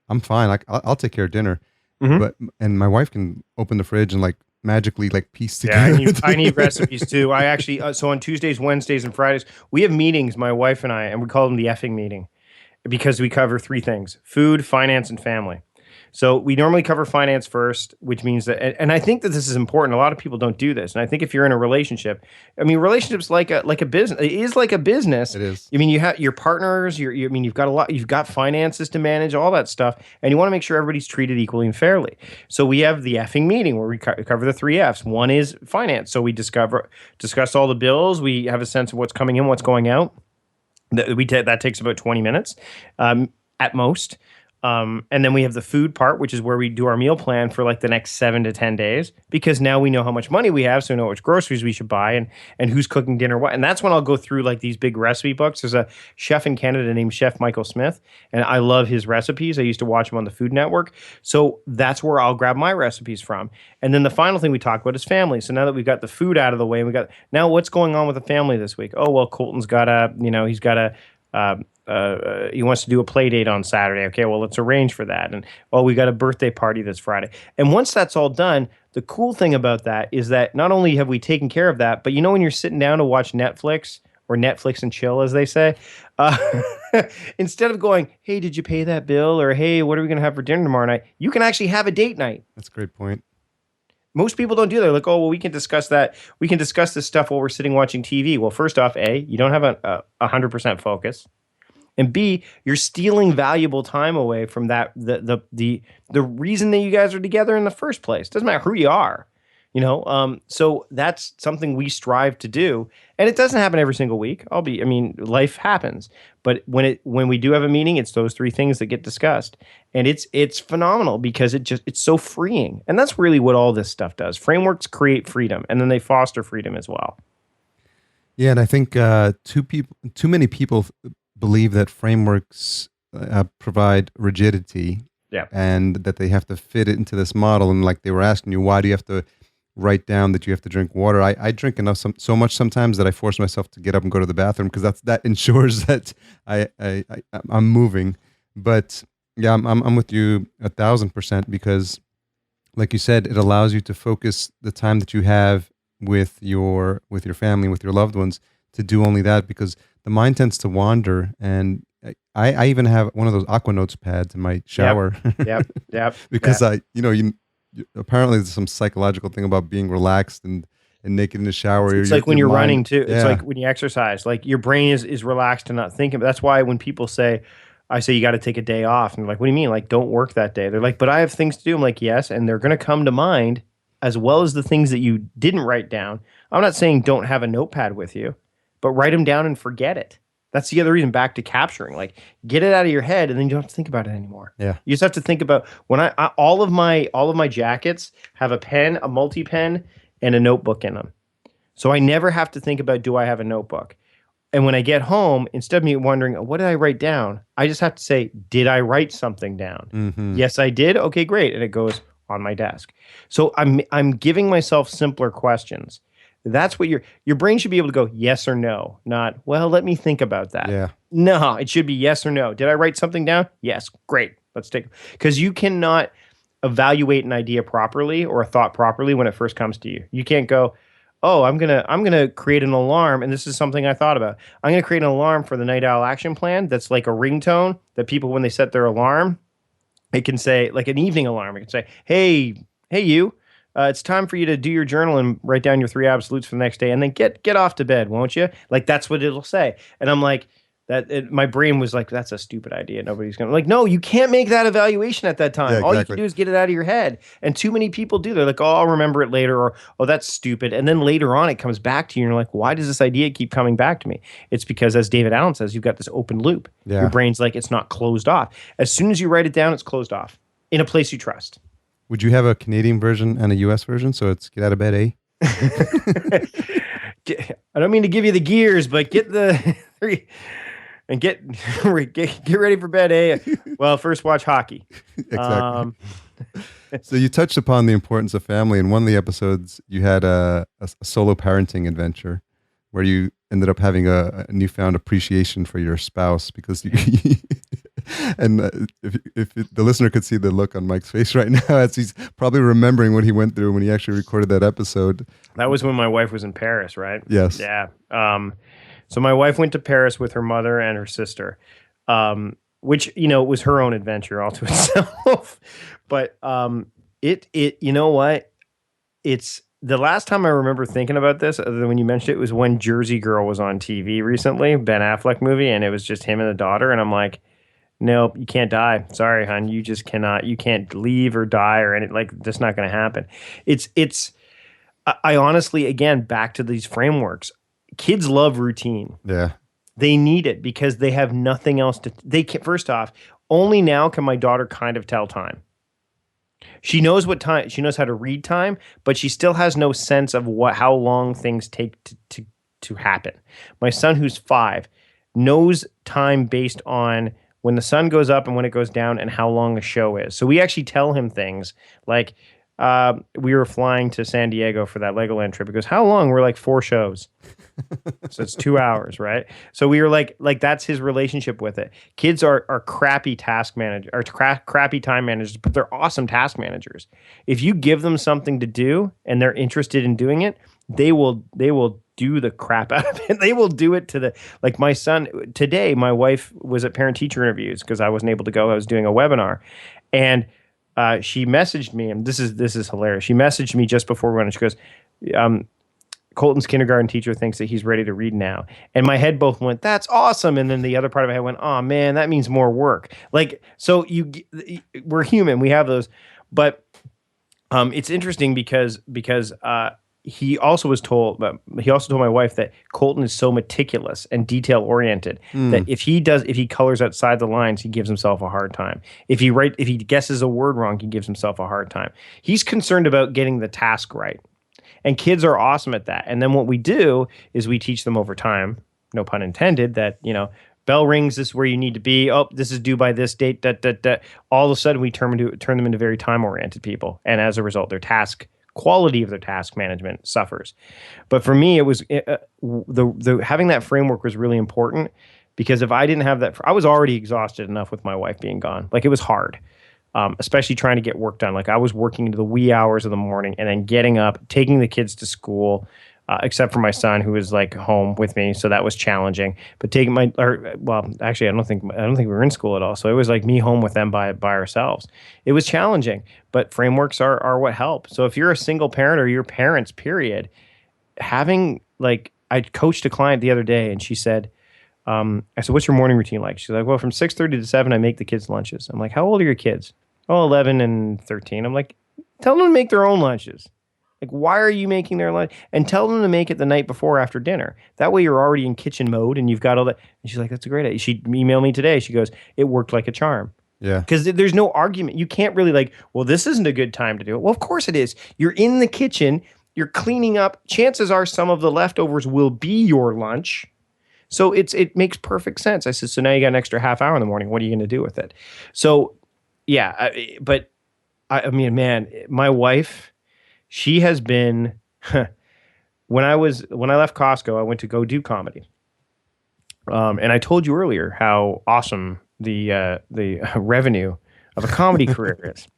I'm fine. Like I'll take care of dinner. Mm-hmm. And my wife can open the fridge and like magically like piece together. Yeah, I need recipes too. I actually, so on Tuesdays, Wednesdays, and Fridays, we have meetings, my wife and I, and we call them the effing meeting, because we cover 3 things: food, finance, and family. So we normally cover finance first, which means that, and I think that this is important. A lot of people don't do this, and I think if you're in a relationship, I mean, relationships like a business. It is like a business. It is. I mean, you have your partners. I mean, you've got a lot. You've got finances to manage, all that stuff, and you want to make sure everybody's treated equally and fairly. So we have the effing meeting where we cover the three Fs. One is finance. So we discuss all the bills. We have a sense of what's coming in, what's going out. That takes about 20 minutes at most. And then we have the food part, which is where we do our meal plan for like the next 7 to 10 days, because now we know how much money we have, so we know which groceries we should buy and who's cooking dinner what. And that's when I'll go through like these big recipe books. There's a chef in Canada named Chef Michael Smith, and I love his recipes. I used to watch him on the Food Network. So that's where I'll grab my recipes from. And then the final thing we talk about is family. So now that we've got the food out of the way, and now what's going on with the family this week? Oh, well, Colton's got he wants to do a play date on Saturday. Okay, well, let's arrange for that. And we got a birthday party this Friday. And once that's all done, the cool thing about that is that not only have we taken care of that, but when you're sitting down to watch Netflix, or Netflix and chill, as they say, instead of going, hey, did you pay that bill? Or hey, what are we going to have for dinner tomorrow night? You can actually have a date night. That's a great point. Most people don't do that. They're like, oh, well, we can discuss that. We can discuss this stuff while we're sitting watching TV. Well, first off, A, you don't have a 100% focus. And B, you're stealing valuable time away from the reason that you guys are together in the first place. Doesn't matter who you are, So that's something we strive to do, and it doesn't happen every single week. Life happens, but when we do have a meeting, it's those three things that get discussed, and it's phenomenal because it's so freeing, and that's really what all this stuff does. Frameworks create freedom, and then they foster freedom as well. Yeah, and I think too many people believe that frameworks provide rigidity, and that they have to fit it into this model. And like they were asking you, why do you have to write down that you have to drink water? I drink enough so much sometimes that I force myself to get up and go to the bathroom, because that ensures that I'm moving. But yeah, I'm with you 1,000%, because like you said, it allows you to focus the time that you have with your family, with your loved ones, to do only that, because the mind tends to wander. And I even have one of those Aqua Notes pads in my shower. Yep. Because apparently there's some psychological thing about being relaxed and naked in the shower. It's like when you're running too. It's like when you exercise, like your brain is relaxed and not thinking. But that's why when people I say you got to take a day off, and they're like, what do you mean? Like, don't work that day. They're like, but I have things to do. I'm like, yes, and they're going to come to mind, as well as the things that you didn't write down. I'm not saying don't have a notepad with you, but write them down and forget it. That's the other reason, back to capturing. Like, get it out of your head, and then you don't have to think about it anymore. Yeah. You just have to think about when all of my jackets have a pen, a multi-pen, and a notebook in them. So I never have to think about, do I have a notebook? And when I get home, instead of me wondering, what did I write down? I just have to say, did I write something down? Mm-hmm. Yes, I did. Okay, great. And it goes on my desk. So I'm giving myself simpler questions. That's what your brain should be able to go yes or no, not, well, let me think about that. Yeah. No, it should be yes or no. Did I write something down? Yes. Great. Let's take, because you cannot evaluate an idea properly or a thought properly when it first comes to you. You can't go, oh, I'm gonna create an alarm, and this is something I thought about. I'm gonna create an alarm for the Night Owl Action Plan that's like a ringtone that people, when they set their alarm, it can say, like an evening alarm, it can say, hey you, it's time for you to do your journal and write down your 3 absolutes for the next day, and then get off to bed, won't you? Like, that's what it'll say. And I'm like, my brain was like, that's a stupid idea. Nobody's going to, like, no, you can't make that evaluation at that time. Yeah, exactly. All you can do is get it out of your head. And too many people do. They're like, oh, I'll remember it later, or, oh, that's stupid. And then later on, it comes back to you, and you're like, why does this idea keep coming back to me? It's because, as David Allen says, you've got this open loop. Yeah. Your brain's like, it's not closed off. As soon as you write it down, it's closed off in a place you trust. Would you have a Canadian version and a US version? So it's get out of bed, eh? I don't mean to give you the gears, but get the and get ready for bed, eh? Well, first watch hockey. Exactly. So you touched upon the importance of family. In one of the episodes, you had a solo parenting adventure where you ended up having a newfound appreciation for your spouse, because you and if the listener could see the look on Mike's face right now, as he's probably remembering what he went through when he actually recorded that episode. That was when my wife was in Paris, right? Yes. Yeah. So my wife went to Paris with her mother and her sister. which, was her own adventure all to itself. But you know what? It's the last time I remember thinking about this, other than when you mentioned it, was when Jersey Girl was on TV recently, Ben Affleck movie, and it was just him and the daughter. And I'm like, nope, you can't die. Sorry, hon. You just cannot. You can't leave or die or anything. Like, that's not going to happen. I honestly, again, back to these frameworks. Kids love routine. Yeah. They need it because they have nothing else to. They can, first off, only now can my daughter kind of tell time. She knows what time. She knows how to read time, but she still has no sense of how long things take to happen. My son, who's 5, knows time based on when the sun goes up and when it goes down and how long a show is. So we actually tell him things like we were flying to San Diego for that Legoland trip. He goes, "How long?" We're like, 4 shows. So it's 2 hours, right? So we were like that's his relationship with it. Kids are crappy task managers, or crappy time managers, but they're awesome task managers. If you give them something to do and they're interested in doing it, they will do the crap out of it. They will do it like my son today. My wife was at parent teacher interviews because I wasn't able to go. I was doing a webinar, and she messaged me, and this is hilarious. She messaged me just before we went, and she goes, Colton's kindergarten teacher thinks that he's ready to read now. And my head both went, that's awesome. And then the other part of my head went, oh man, that means more work. Like, so we're human. We have those. But it's interesting because he also told my wife that Colton is so meticulous and detail oriented that if he colors outside the lines, he gives himself a hard time. If he guesses a word wrong, he gives himself a hard time. He's concerned about getting the task right. And kids are awesome at that. And then what we do is we teach them over time, no pun intended, that, bell rings, this is where you need to be. Oh, this is due by this date. All of a sudden, we turn them into very time-oriented people. And as a result, quality of their task management suffers. But for me, it was having that framework was really important, because if I didn't have that, I was already exhausted enough with my wife being gone. Like, it was hard. Especially trying to get work done. Like, I was working into the wee hours of the morning and then getting up, taking the kids to school, except for my son, who was like home with me. So that was challenging. But actually, I don't think we were in school at all. So it was like me home with them by ourselves. It was challenging, but frameworks are what help. So if you're a single parent or your parents, period, having, like, I coached a client the other day and she said, I said, what's your morning routine like? She's like, well, from 6:30 to 7, I make the kids lunches. I'm like, how old are your kids? Oh, 11 and 13. I'm like, tell them to make their own lunches. Like, why are you making their lunch? And tell them to make it the night before after dinner. That way you're already in kitchen mode and you've got all that. And she's like, that's a great idea. She emailed me today. She goes, it worked like a charm. Yeah. Because there's no argument. You can't really well, this isn't a good time to do it. Well, of course it is. You're in the kitchen. You're cleaning up. Chances are some of the leftovers will be your lunch. So it makes perfect sense. I said, so now you got an extra half hour in the morning. What are you going to do with it? So, yeah, but I mean, man, my wife, she has been, when I left Costco, I went to go do comedy. And I told you earlier how awesome the revenue of a comedy career is,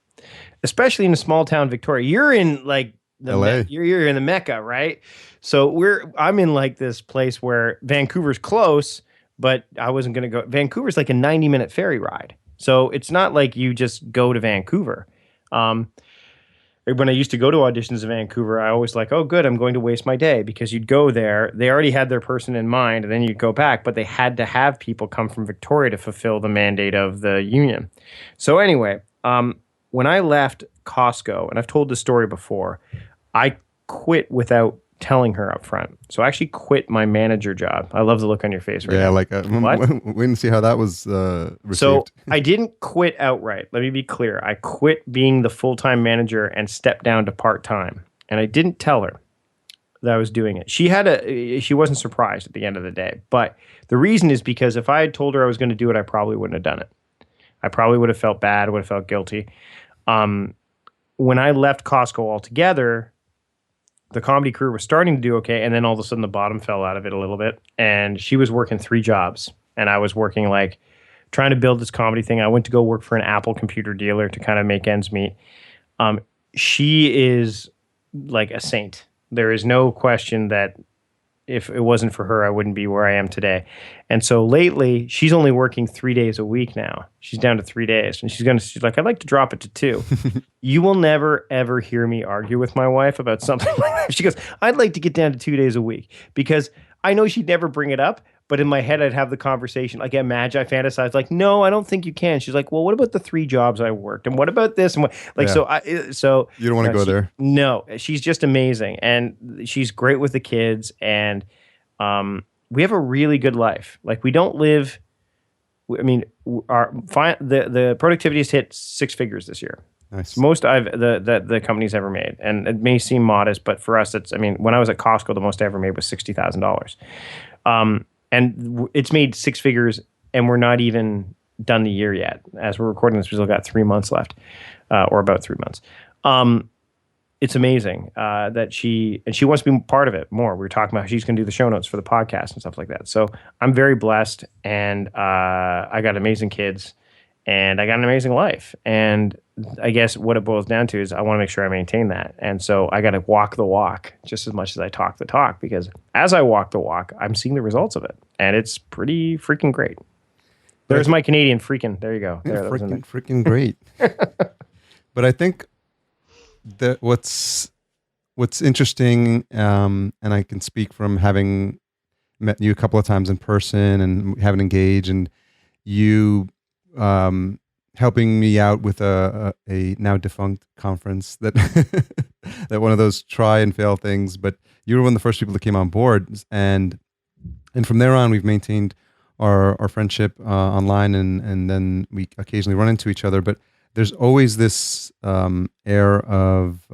especially in a small town, Victoria. You're in like LA. You're in the Mecca, right? So I'm in like this place where Vancouver's close, but I wasn't going to go. Vancouver's like a 90-minute ferry ride. So it's not like you just go to Vancouver. When I used to go to auditions in Vancouver, I always like, oh, good, I'm going to waste my day, because you'd go there. They already had their person in mind, and then you'd go back, but they had to have people come from Victoria to fulfill the mandate of the union. So anyway, when I left Costco, and I've told this story before, I quit without telling her up front. So I actually quit my manager job. I love the look on your face right now. Yeah, like we didn't see how that was received. So I didn't quit outright. Let me be clear. I quit being the full-time manager and stepped down to part-time. And I didn't tell her that I was doing it. She wasn't surprised at the end of the day. But the reason is because if I had told her I was going to do it, I probably wouldn't have done it. I probably would have felt bad, would have felt guilty. When I left Costco altogether, the comedy career was starting to do okay, and then all of a sudden the bottom fell out of it a little bit, and she was working 3 jobs, and I was working like trying to build this comedy thing. I went to go work for an Apple computer dealer to kind of make ends meet. She is like a saint. There is no question that if it wasn't for her, I wouldn't be where I am today. And so lately, she's only working 3 days a week now. She's down to 3 days, and she's like, I'd like to drop it to 2. You will never ever hear me argue with my wife about something like that. She goes, I'd like to get down to 2 days a week, because I know she'd never bring it up. But in my head, I'd have the conversation. Like, I fantasize, like, no, I don't think you can. She's like, well, what about the 3 jobs I worked? And what about this? And what, like, Yeah. so You don't want to go there. No, she's just amazing. And she's great with the kids. And we have a really good life. Like, we don't live, I mean, the productivity has hit 6 figures this year. Nice. Most the company's ever made. And it may seem modest, but for us, it's, I mean, when I was at Costco, the most I ever made was $60,000. And it's made 6 figures, and we're not even done the year yet. As we're recording this, we've still got 3 months left, or about 3 months. It's amazing that she wants to be part of it more. We were talking about how she's going to do the show notes for the podcast and stuff like that. So I'm very blessed, and I got amazing kids, and I got an amazing life. And I guess what it boils down to is I want to make sure I maintain that. And so I got to walk the walk just as much as I talk the talk, because as I walk the walk, I'm seeing the results of it. And it's pretty freaking great. There's my Canadian freaking. There you go. Yeah, there, freaking great. But I think that what's interesting, and I can speak from having met you a couple of times in person and having engaged, and you helping me out with a now defunct conference that that one of those try and fail things. But you were one of the first people that came on board, and from there on, we've maintained our friendship online, and then we occasionally run into each other. But there's always this air of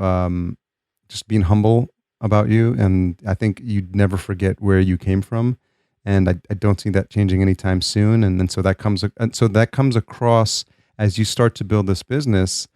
just being humble about you, and I think you'd never forget where you came from, and I don't see that changing anytime soon. And so that comes across as you start to build this business.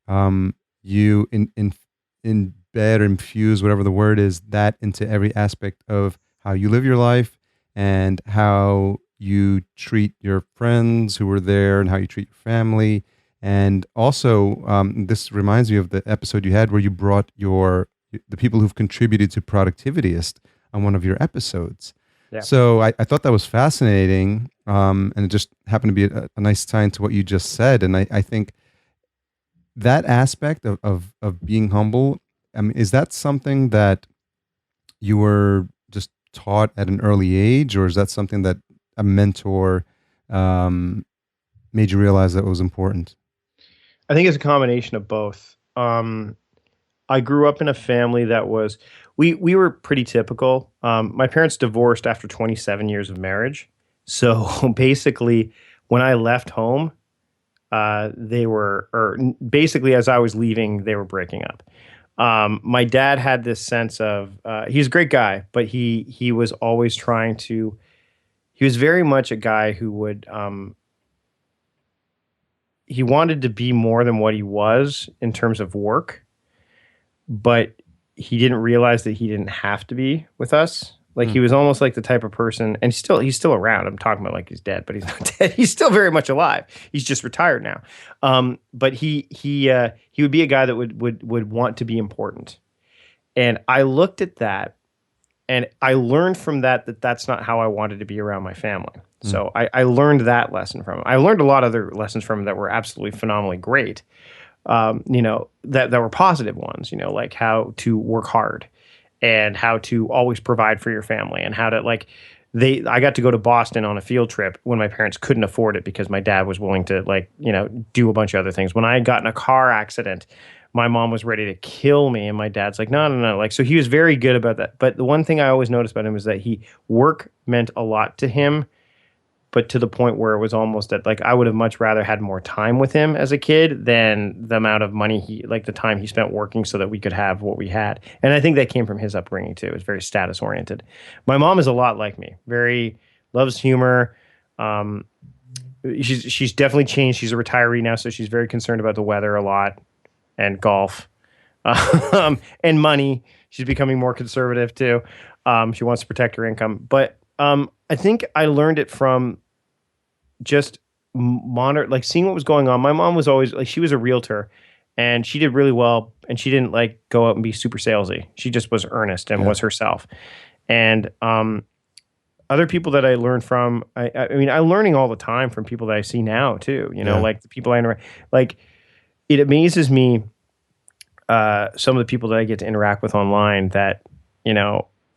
You embed or infuse, whatever the word is, that into every aspect of how you live your life and how you treat your friends who were there and how you treat your family. And also, this reminds me of the episode you had where you brought the people who've contributed to Productivityist on one of your episodes. Yeah. So I thought that was fascinating, and it just happened to be a nice tie into what you just said. And I think that aspect of being humble, I mean, is that something that you were just taught at an early age, or is that something that a mentor made you realize that was important? I think it's a combination of both. I grew up in a family that was, we were pretty typical. My parents divorced after 27 years of marriage. So basically, when I left home, basically as I was leaving, they were breaking up. My dad had this sense of, he's a great guy, but he was always trying to, he was very much a guy who would, he wanted to be more than what he was in terms of work, but he didn't realize that he didn't have to be with us. Like he was almost like the type of person, and he's still around. I'm talking about like he's dead, but he's not dead. He's still very much alive. He's just retired now. But he would be a guy that would want to be important. And I looked at that, and I learned from that that's not how I wanted to be around my family. So I learned that lesson from him. I learned a lot of other lessons from him that were absolutely phenomenally great. That were positive ones, like how to work hard and how to always provide for your family, and how to I got to go to Boston on a field trip when my parents couldn't afford it because my dad was willing to do a bunch of other things. When I had gotten a car accident, my mom was ready to kill me, and my dad's like, no. So he was very good about that. But the one thing I always noticed about him is that work meant a lot to him, but to the point where it was almost that I would have much rather had more time with him as a kid than the amount of money the time he spent working so that we could have what we had. And I think that came from his upbringing too. It was very status oriented. My mom is a lot like me, very loves humor. She's definitely changed. She's a retiree now, so she's very concerned about the weather a lot and golf and money. She's becoming more conservative too. She wants to protect her income, but I think I learned it from just monitor, seeing what was going on. My mom was always she was a realtor, and she did really well, and she didn't go out and be super salesy. She just was earnest and was herself. And other people that I learned from, I mean, I'm learning all the time from people that I see now too. Like the people I interact, like it amazes me. Some of the people that I get to interact with online that,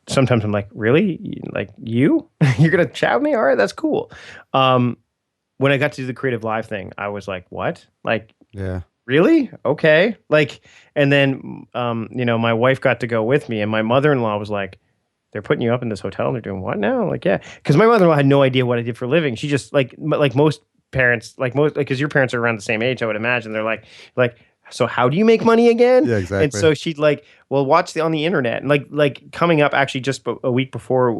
sometimes I'm like, really? Like you're going to chat with me? All right, that's cool. When I got to do the Creative Live thing, I was like, what? Like, Yeah. really? Okay. Like, and then, my wife got to go with me, and my mother-in-law was like, they're putting you up in this hotel and they're doing what now? Like, yeah. Because my mother-in-law had no idea what I did for a living. She just like most parents, because your parents are around the same age, I would imagine. They're like, so how do you make money again? Yeah, exactly. And so she'd like, well, watch on the internet. And like coming up actually just a week before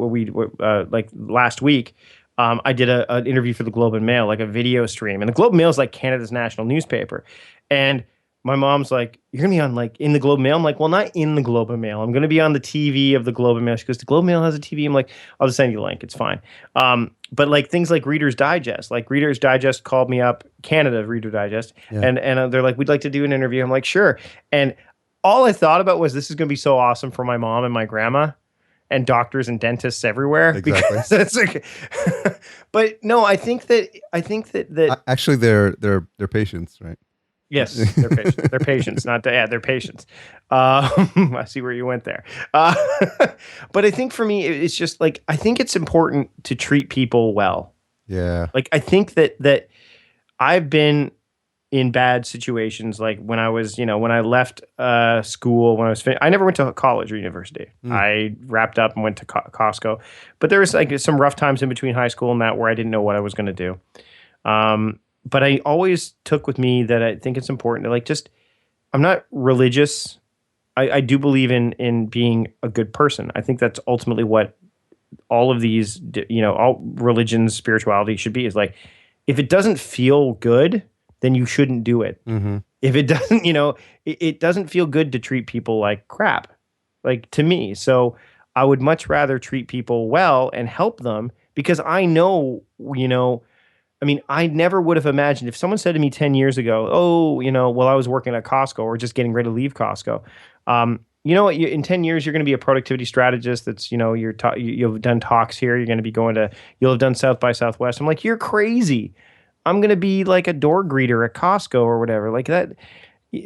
like last week, I did an interview for the Globe and Mail, like a video stream. And the Globe and Mail is like Canada's national newspaper. And my mom's like, you're going to be on like in the Globe and Mail? I'm like, well, not in the Globe and Mail. I'm going to be on the TV of the Globe and Mail. She goes, the Globe and Mail has a TV? I'm like, I'll just send you a link. It's fine. But like things like Reader's Digest called me up, Canada Reader Digest. Yeah. And they're like, we'd like to do an interview. I'm like, sure. And all I thought about was this is going to be so awesome for my mom and my grandma and doctors and dentists everywhere. Exactly. Because it's like, but no, I think that actually they're patients, right? yes, they're patients. They're patients, they're patients. I see where you went there. But I think for me, it's just like, I think it's important to treat people well. Yeah. Like, I think that I've been in bad situations, like when I was, when I left school, when I was I never went to college or university. I wrapped up and went to Costco, but there was like some rough times in between high school and that where I didn't know what I was going to do. But I always took with me that I think it's important to like, just, I'm not religious. I do believe in being a good person. I think that's ultimately what all of these, all religions, spirituality should be, is like, if it doesn't feel good, then you shouldn't do it. Mm-hmm. If it doesn't, it doesn't feel good to treat people like crap, like to me. So I would much rather treat people well and help them, because I know, I mean, I never would have imagined if someone said to me 10 years ago, oh, while I was working at Costco or just getting ready to leave Costco, you know what, in 10 years, you're going to be a productivity strategist. That's, you've done talks here. You're going to be you'll have done South by Southwest. I'm like, you're crazy. I'm going to be like a door greeter at Costco or whatever like that.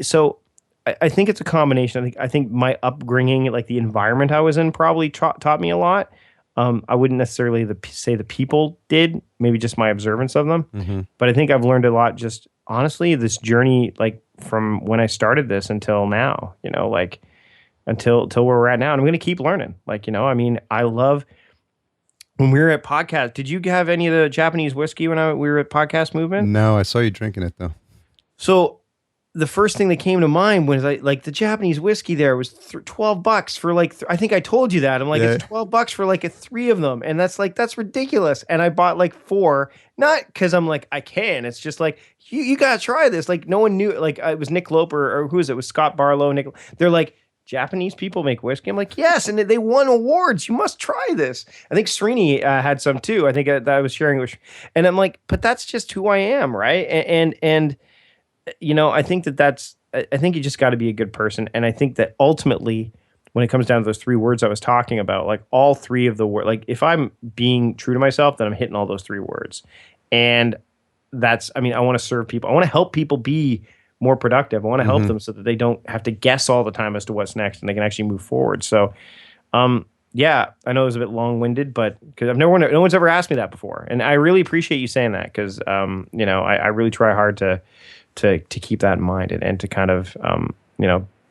So I think it's a combination. I think my upbringing, like the environment I was in, probably taught me a lot. I wouldn't necessarily say the people did, maybe just my observance of them. Mm-hmm. But I think I've learned a lot just honestly, this journey, like from when I started this until now, like until where we're at now. And I'm going to keep learning. Like, I mean, I love when we were at podcast. Did you have any of the Japanese whiskey when we were at Podcast Movement? No, I saw you drinking it though. So the first thing that came to mind was like the Japanese whiskey there was $12 for like, I think I told you that. I'm like, It's $12 for like 3 of them. And that's ridiculous. And I bought like 4, not because I'm like, I can, it's just like, you got to try this. Like no one knew, like it was Nick Loper or who is it? It was Scott Barlow. They're like, Japanese people make whiskey. I'm like, yes. And they won awards. You must try this. I think Srini had some too. I think that I was sharing with, and I'm like, but that's just who I am. Right. And I think I think you just got to be a good person. And I think that ultimately, when it comes down to those 3 words I was talking about, like all 3 of the words, like if I'm being true to myself, then I'm hitting all those 3 words. And I want to serve people. I want to help people be more productive. I want to help them so that they don't have to guess all the time as to what's next and they can actually move forward. So, yeah, I know it was a bit long-winded, but because no one's ever asked me that before. And I really appreciate you saying that because, I really try hard to keep that in mind and to kind of,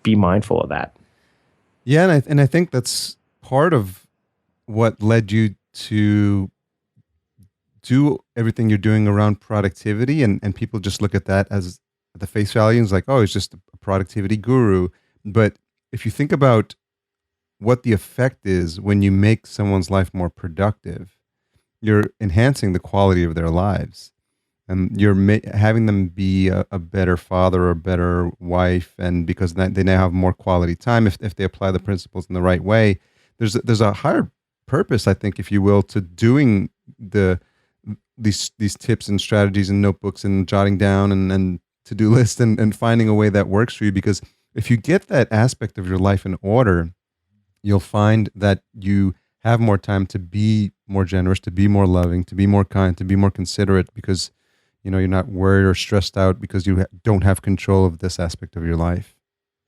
be mindful of that. Yeah. And I think that's part of what led you to do everything you're doing around productivity. And people just look at that as the face value and it's like, oh, it's just a productivity guru. But if you think about what the effect is when you make someone's life more productive, you're enhancing the quality of their lives. And you're having them be a better father or a better wife, and because they now have more quality time if they apply the principles in the right way. There's a higher purpose, I think, if you will, to doing these tips and strategies and notebooks and jotting down and to-do lists and finding a way that works for you. Because if you get that aspect of your life in order, you'll find that you have more time to be more generous, to be more loving, to be more kind, to be more considerate, because you're not worried or stressed out because you don't have control of this aspect of your life.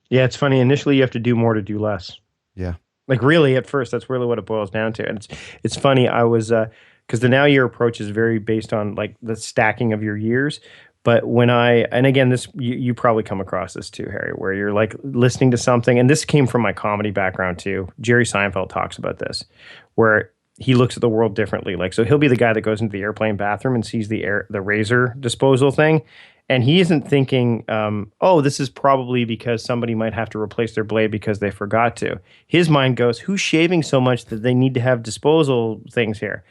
Yeah, it's funny. Initially, you have to do more to do less. Yeah. Like really, at first, that's really what it boils down to. And it's funny. I was because the now year approach is very based on like the stacking of your years. But and again, this you probably come across this too, Harry, where you're like listening to something, and this came from my comedy background too. Jerry Seinfeld talks about this, where he looks at the world differently. Like, so he'll be the guy that goes into the airplane bathroom and sees the razor disposal thing, and he isn't thinking, oh, this is probably because somebody might have to replace their blade because they forgot to. His mind goes, who's shaving so much that they need to have disposal things here?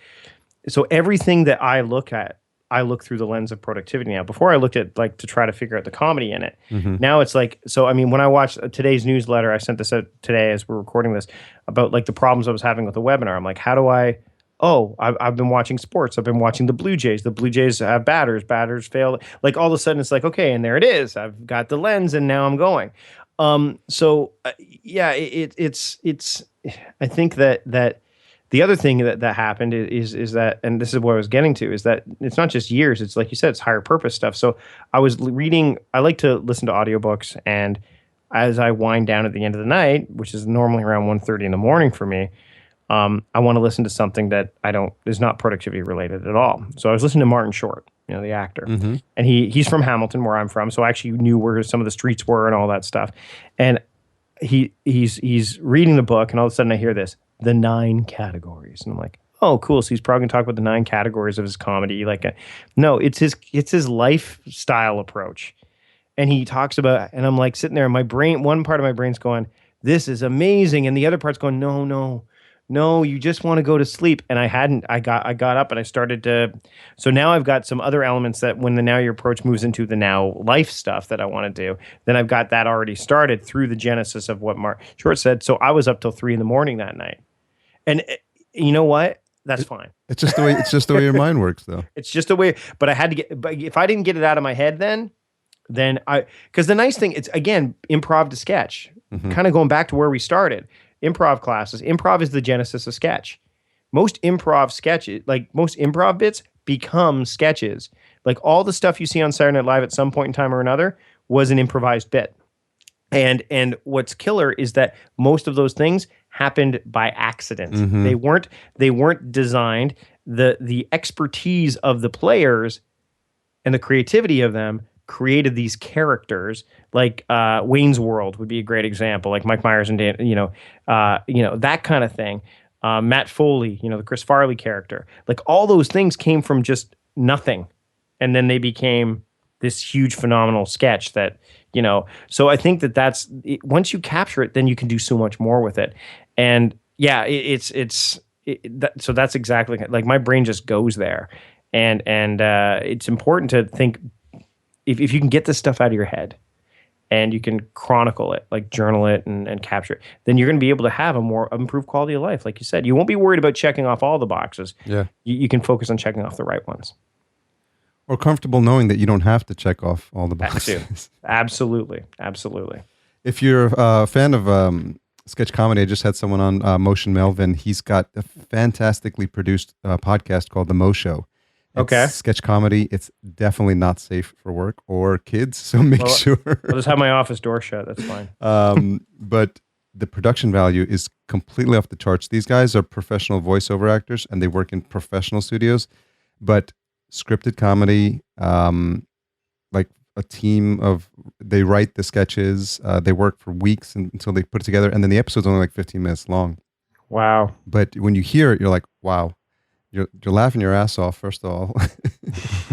So everything that I look at, I look through the lens of productivity now. Before I looked at like to try to figure out the comedy in it. Mm-hmm. Now it's like, so I mean, when I watched today's newsletter, I sent this out today as we're recording this about like the problems I was having with the webinar. I'm like, how do I've been watching sports. I've been watching the Blue Jays. The Blue Jays have batters. Batters fail. Like all of a sudden it's like, okay, and there it is. I've got the lens and now I'm going. Yeah, it's, I think that the other thing that happened is that, and this is what I was getting to, is that it's not just years. It's like you said, it's higher purpose stuff. So I was reading, I like to listen to audiobooks, and as I wind down at the end of the night, which is normally around 1:30 in the morning for me, I want to listen to something that is not productivity related at all. So I was listening to Martin Short, the actor, Mm-hmm. and he's from Hamilton, where I'm from. So I actually knew where some of the streets were and all that stuff. And he's reading the book, and all of a sudden I hear this, the 9 categories. And I'm like, oh, cool. So he's probably gonna talk about the 9 categories of his comedy. No, it's his lifestyle approach. And he talks about, and I'm like sitting there, and my brain, one part of my brain's going, this is amazing. And the other part's going, no, you just want to go to sleep. And I got up and I started to, so now I've got some other elements that when the now your approach moves into the now life stuff that I want to do, then I've got that already started through the genesis of what Mark Short said. So I was up till 3 a.m. that night. And you know what? That's fine. It's just the way your mind works, though. It's just the way, but if I didn't get it out of my head then because the nice thing, it's again, improv to sketch, Mm-hmm. kind of going back to where we started. Improv classes. Improv is the genesis of sketch. Most improv bits become sketches. Like all the stuff you see on Saturday Night Live at some point in time or another was an improvised bit. And what's killer is that most of those things happened by accident. Mm-hmm. They weren't designed. The expertise of the players and the creativity of them created these characters. Like Wayne's World would be a great example. Like Mike Myers and Dan, that kind of thing. Matt Foley, the Chris Farley character. Like all those things came from just nothing, and then they became this huge phenomenal sketch that. So I think that's once you capture it, then you can do so much more with it. And yeah, so that's exactly like my brain just goes there, and it's important to think if you can get this stuff out of your head and you can chronicle it, like journal it and capture it, then you're going to be able to have a more improved quality of life. Like you said, you won't be worried about checking off all the boxes. Yeah, you can focus on checking off the right ones. Or comfortable knowing that you don't have to check off all the boxes. Absolutely. If you're a fan of sketch comedy, I just had someone on, Motion Melvin. He's got a fantastically produced podcast called The Mo Show. It's okay. Sketch comedy. It's definitely not safe for work or kids, so make sure. I'll just have my office door shut. That's fine. But the production value is completely off the charts. These guys are professional voiceover actors, and they work in professional studios. But scripted comedy, like a team they write the sketches, they work for weeks until they put it together, and then the episode's only like 15 minutes long. Wow. But when you hear it, you're like, wow, you're laughing your ass off, first of all.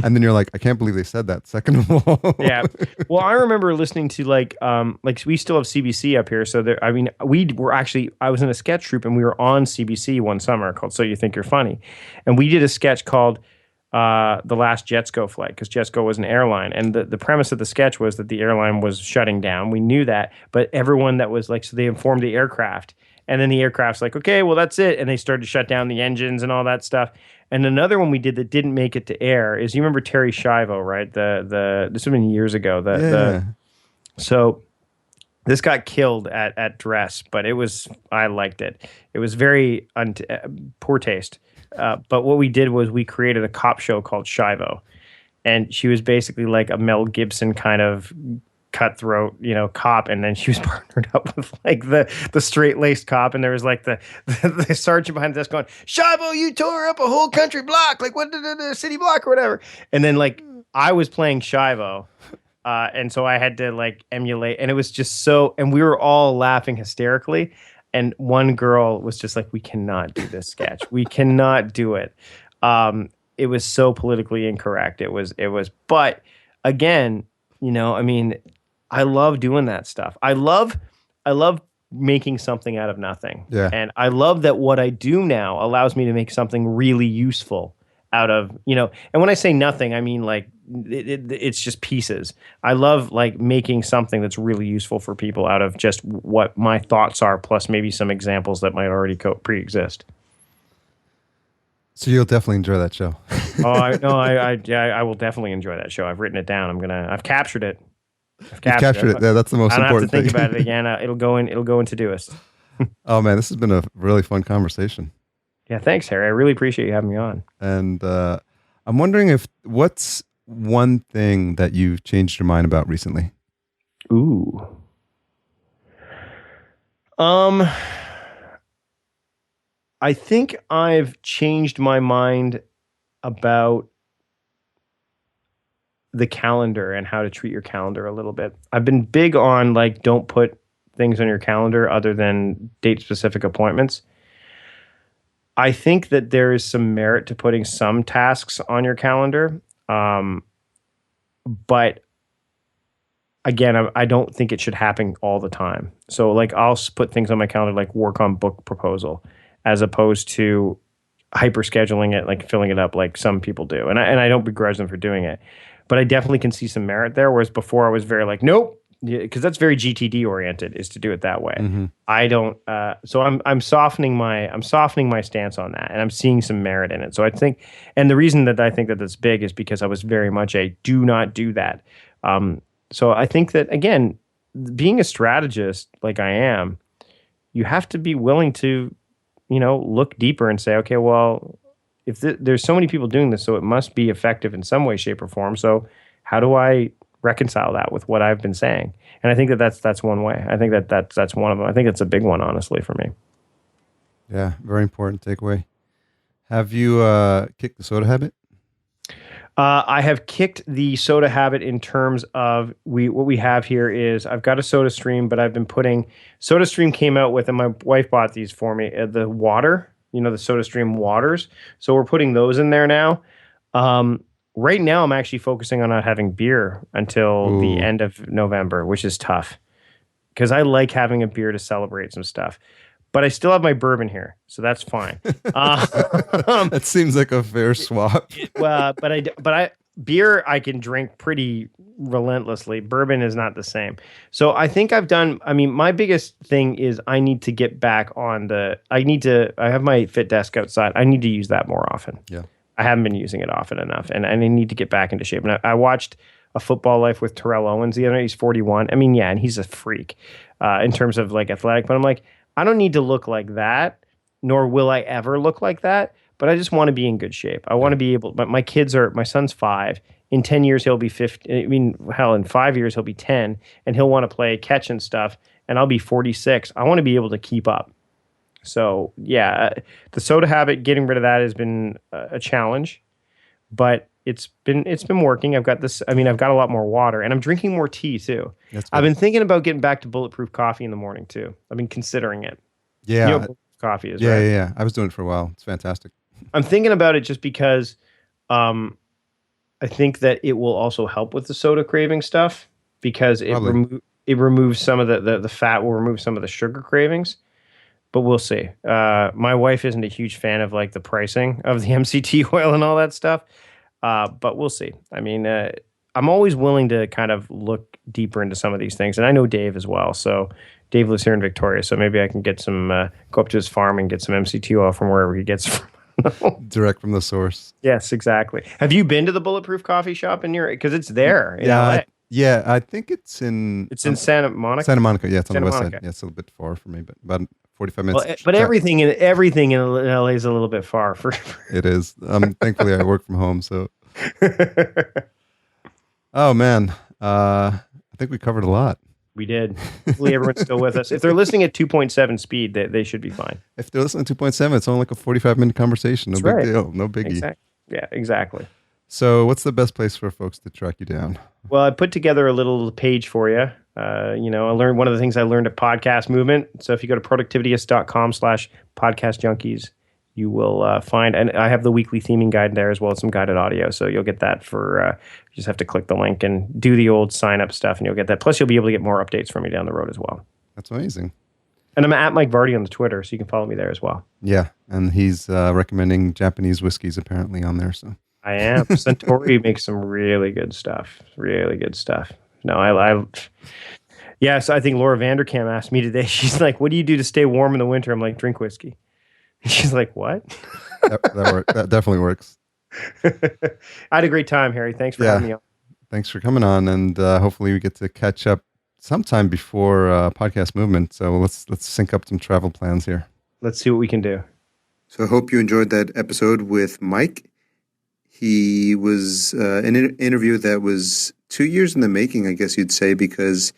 And then you're like, I can't believe they said that, second of all. Yeah. Well, I remember listening to like we still have CBC up here. So I was in a sketch troupe, and we were on CBC one summer called So You Think You're Funny. And we did a sketch called the last Jetsco flight, because Jetsco was an airline, and the premise of the sketch was that the airline was shutting down. We knew that, but everyone that was like, so they informed the aircraft, and then the aircraft's like, okay, well that's it, and they started to shut down the engines and all that stuff. And another one we did that didn't make it to air is, you remember Terry Schiavo, right? This was many years ago. So This got killed at dress, but I liked it. It was very poor taste. But what we did was we created a cop show called Shivo. And she was basically like a Mel Gibson kind of cutthroat, cop. And then she was partnered up with like the straight-laced cop. And there was like the sergeant behind the desk going, Shivo, you tore up a whole country block. Like what the city block or whatever. And then like I was playing Shivo. And so I had to like emulate, and it was just and we were all laughing hysterically. And one girl was just like, we cannot do this sketch. We cannot do it. It was so politically incorrect. It was, but again, I mean, I love doing that stuff. I love making something out of nothing. Yeah. And I love that what I do now allows me to make something really useful out of, and when I say nothing, I mean like it's just pieces. I love like making something that's really useful for people out of just what my thoughts are, plus maybe some examples that might already pre-exist. So you'll definitely enjoy that show. I will definitely enjoy that show. I've written it down. I've captured it. You've captured it. Yeah, that's the most important thing. I don't have to think about it again. It'll go in Todoist. Oh man, this has been a really fun conversation. Yeah, thanks, Harry. I really appreciate you having me on. And I'm wondering what's one thing that you've changed your mind about recently? Ooh. I think I've changed my mind about the calendar and how to treat your calendar a little bit. I've been big on like, don't put things on your calendar other than date-specific appointments. I think that there is some merit to putting some tasks on your calendar. But again, I don't think it should happen all the time. So like I'll put things on my calendar like work on book proposal as opposed to hyper scheduling it, like filling it up like some people do. And I don't begrudge them for doing it. But I definitely can see some merit there. Whereas before I was very like, nope. Because that's very GTD oriented, is to do it that way. Mm-hmm. I don't. So I'm softening my stance on that, and I'm seeing some merit in it. So I think, and the reason that I think that that's big is because I was very much a do not do that. So I think that again, being a strategist like I am, you have to be willing to, look deeper and say, okay, well, if there's so many people doing this, so it must be effective in some way, shape, or form. So how do I reconcile that with what I've been saying? And I think that's one way. I think that's one of them. I think it's a big one, honestly, for me. Yeah, very important takeaway. Have you kicked the soda habit? I have kicked the soda habit in terms of what we have here is I've got a Soda Stream, but I've been putting Soda Stream came out with, and my wife bought these for me, the water, the Soda Stream waters. So we're putting those in there now. Right now, I'm actually focusing on not having beer until the end of November, which is tough because I like having a beer to celebrate some stuff. But I still have my bourbon here, so that's fine. That seems like a fair swap. But beer I can drink pretty relentlessly. Bourbon is not the same. So I think my biggest thing is I need to get back on I have my Fit Desk outside. I need to use that more often. Yeah. I haven't been using it often enough, and I need to get back into shape. And I watched A Football Life with Terrell Owens the other night. He's 41. I mean, yeah, and he's a freak in terms of like athletic. But I'm like, I don't need to look like that, nor will I ever look like that. But I just want to be in good shape. I want to be able. But my son's 5. In 10 years, he'll be 50. I mean, hell, in 5 years, he'll be 10, and he'll want to play catch and stuff. And I'll be 46. I want to be able to keep up. So yeah, the soda habit, getting rid of that has been a challenge, but it's been working. I've got a lot more water, and I'm drinking more tea too. I've been thinking about getting back to bulletproof coffee in the morning too. I've been considering it. Yeah. Bulletproof coffee is right. Yeah. I was doing it for a while. It's fantastic. I'm thinking about it just because I think that it will also help with the soda craving stuff because it removes some of the fat, will remove some of the sugar cravings. But we'll see. My wife isn't a huge fan of like the pricing of the MCT oil and all that stuff. But we'll see. I mean, I'm always willing to kind of look deeper into some of these things. And I know Dave as well. So Dave lives here in Victoria. So maybe I can get some, go up to his farm and get some MCT oil from wherever he gets it from. Direct from the source. Yes, exactly. Have you been to the Bulletproof Coffee Shop in your, because it's there in LA. Yeah, I think it's in It's in Santa Monica. Santa Monica. Yeah, it's on the Santa west Monica. side. Yeah, it's a little bit far for me, but about 45 Well, minutes. but everything in LA is a little bit far for. It is. Thankfully, I work from home, so. Oh man, I think we covered a lot. We did. Hopefully, everyone's still with us. If they're listening at 2.7 speed, they should be fine. If they're listening to 2.7, it's only like a 45-minute conversation. No That's big right. deal. No biggie. Exactly. Yeah, exactly. So, what's the best place for folks to track you down? Well, I put together a little page for you. I learned one of the things I learned at Podcast Movement. So if you go to productivityist.com/podcast junkies, you will find, and I have the weekly theming guide there as well as some guided audio. So you'll get that for, you just have to click the link and do the old sign up stuff and you'll get that. Plus you'll be able to get more updates from me down the road as well. That's amazing. And I'm at Mike Vardy on the Twitter, so you can follow me there as well. Yeah, and he's recommending Japanese whiskeys apparently on there. So I am. Centauri makes some really good stuff. Really good stuff. No, yes, I think Laura Vanderkam asked me today. She's like, "What do you do to stay warm in the winter?" I'm like, "Drink whiskey." She's like, "What?" that definitely works. I had a great time, Harry. Thanks for having me on. Thanks for coming on, and hopefully we get to catch up sometime before Podcast Movement. So let's sync up some travel plans here. Let's see what we can do. So I hope you enjoyed that episode with Mike. He was an interview that was 2 years in the making, I guess you'd say, because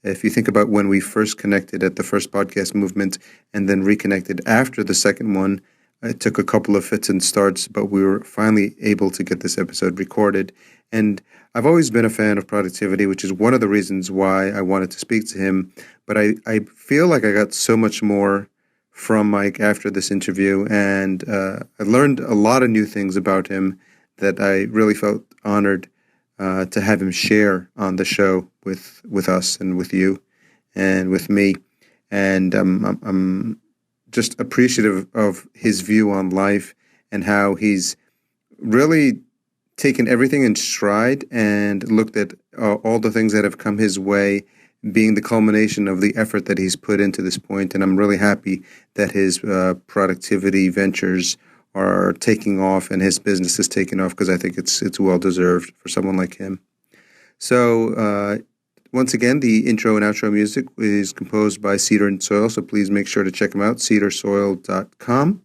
if you think about when we first connected at the first Podcast Movement and then reconnected after the second one, it took a couple of fits and starts, but we were finally able to get this episode recorded. And I've always been a fan of productivity, which is one of the reasons why I wanted to speak to him. But I feel like I got so much more from Mike after this interview, and I learned a lot of new things about him that I really felt honored to have him share on the show with us and with you and with me. And I'm just appreciative of his view on life and how he's really taken everything in stride and looked at all the things that have come his way being the culmination of the effort that he's put into this point. And I'm really happy that his productivity ventures are taking off and his business is taking off, because I think it's well-deserved for someone like him. So once again, the intro and outro music is composed by Cedar and Soil, so please make sure to check them out, cedarsoil.com.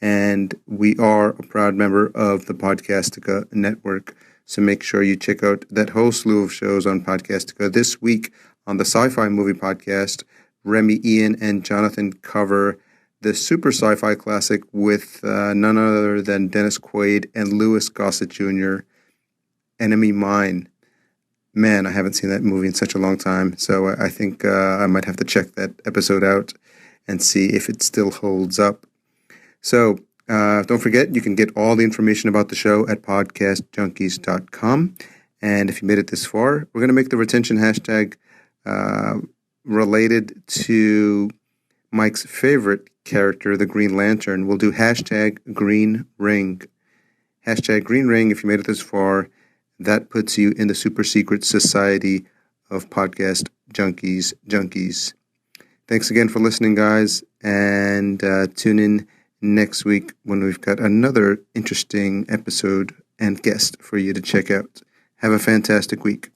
And we are a proud member of the Podcastica Network, so make sure you check out that whole slew of shows on Podcastica. This week on the Sci-Fi Movie Podcast, Remy, Ian, and Jonathan cover the super sci-fi classic with none other than Dennis Quaid and Louis Gossett Jr., Enemy Mine. Man, I haven't seen that movie in such a long time, so I think I might have to check that episode out and see if it still holds up. So don't forget, you can get all the information about the show at podcastjunkies.com. And if you made it this far, we're going to make the retention hashtag related to Mike's favorite character, the Green Lantern. We'll do hashtag Green Ring. Hashtag Green Ring, if you made it this far, that puts you in the super secret society of Podcast Junkies. Thanks again for listening, guys, and tune in next week when we've got another interesting episode and guest for you to check out. Have a fantastic week.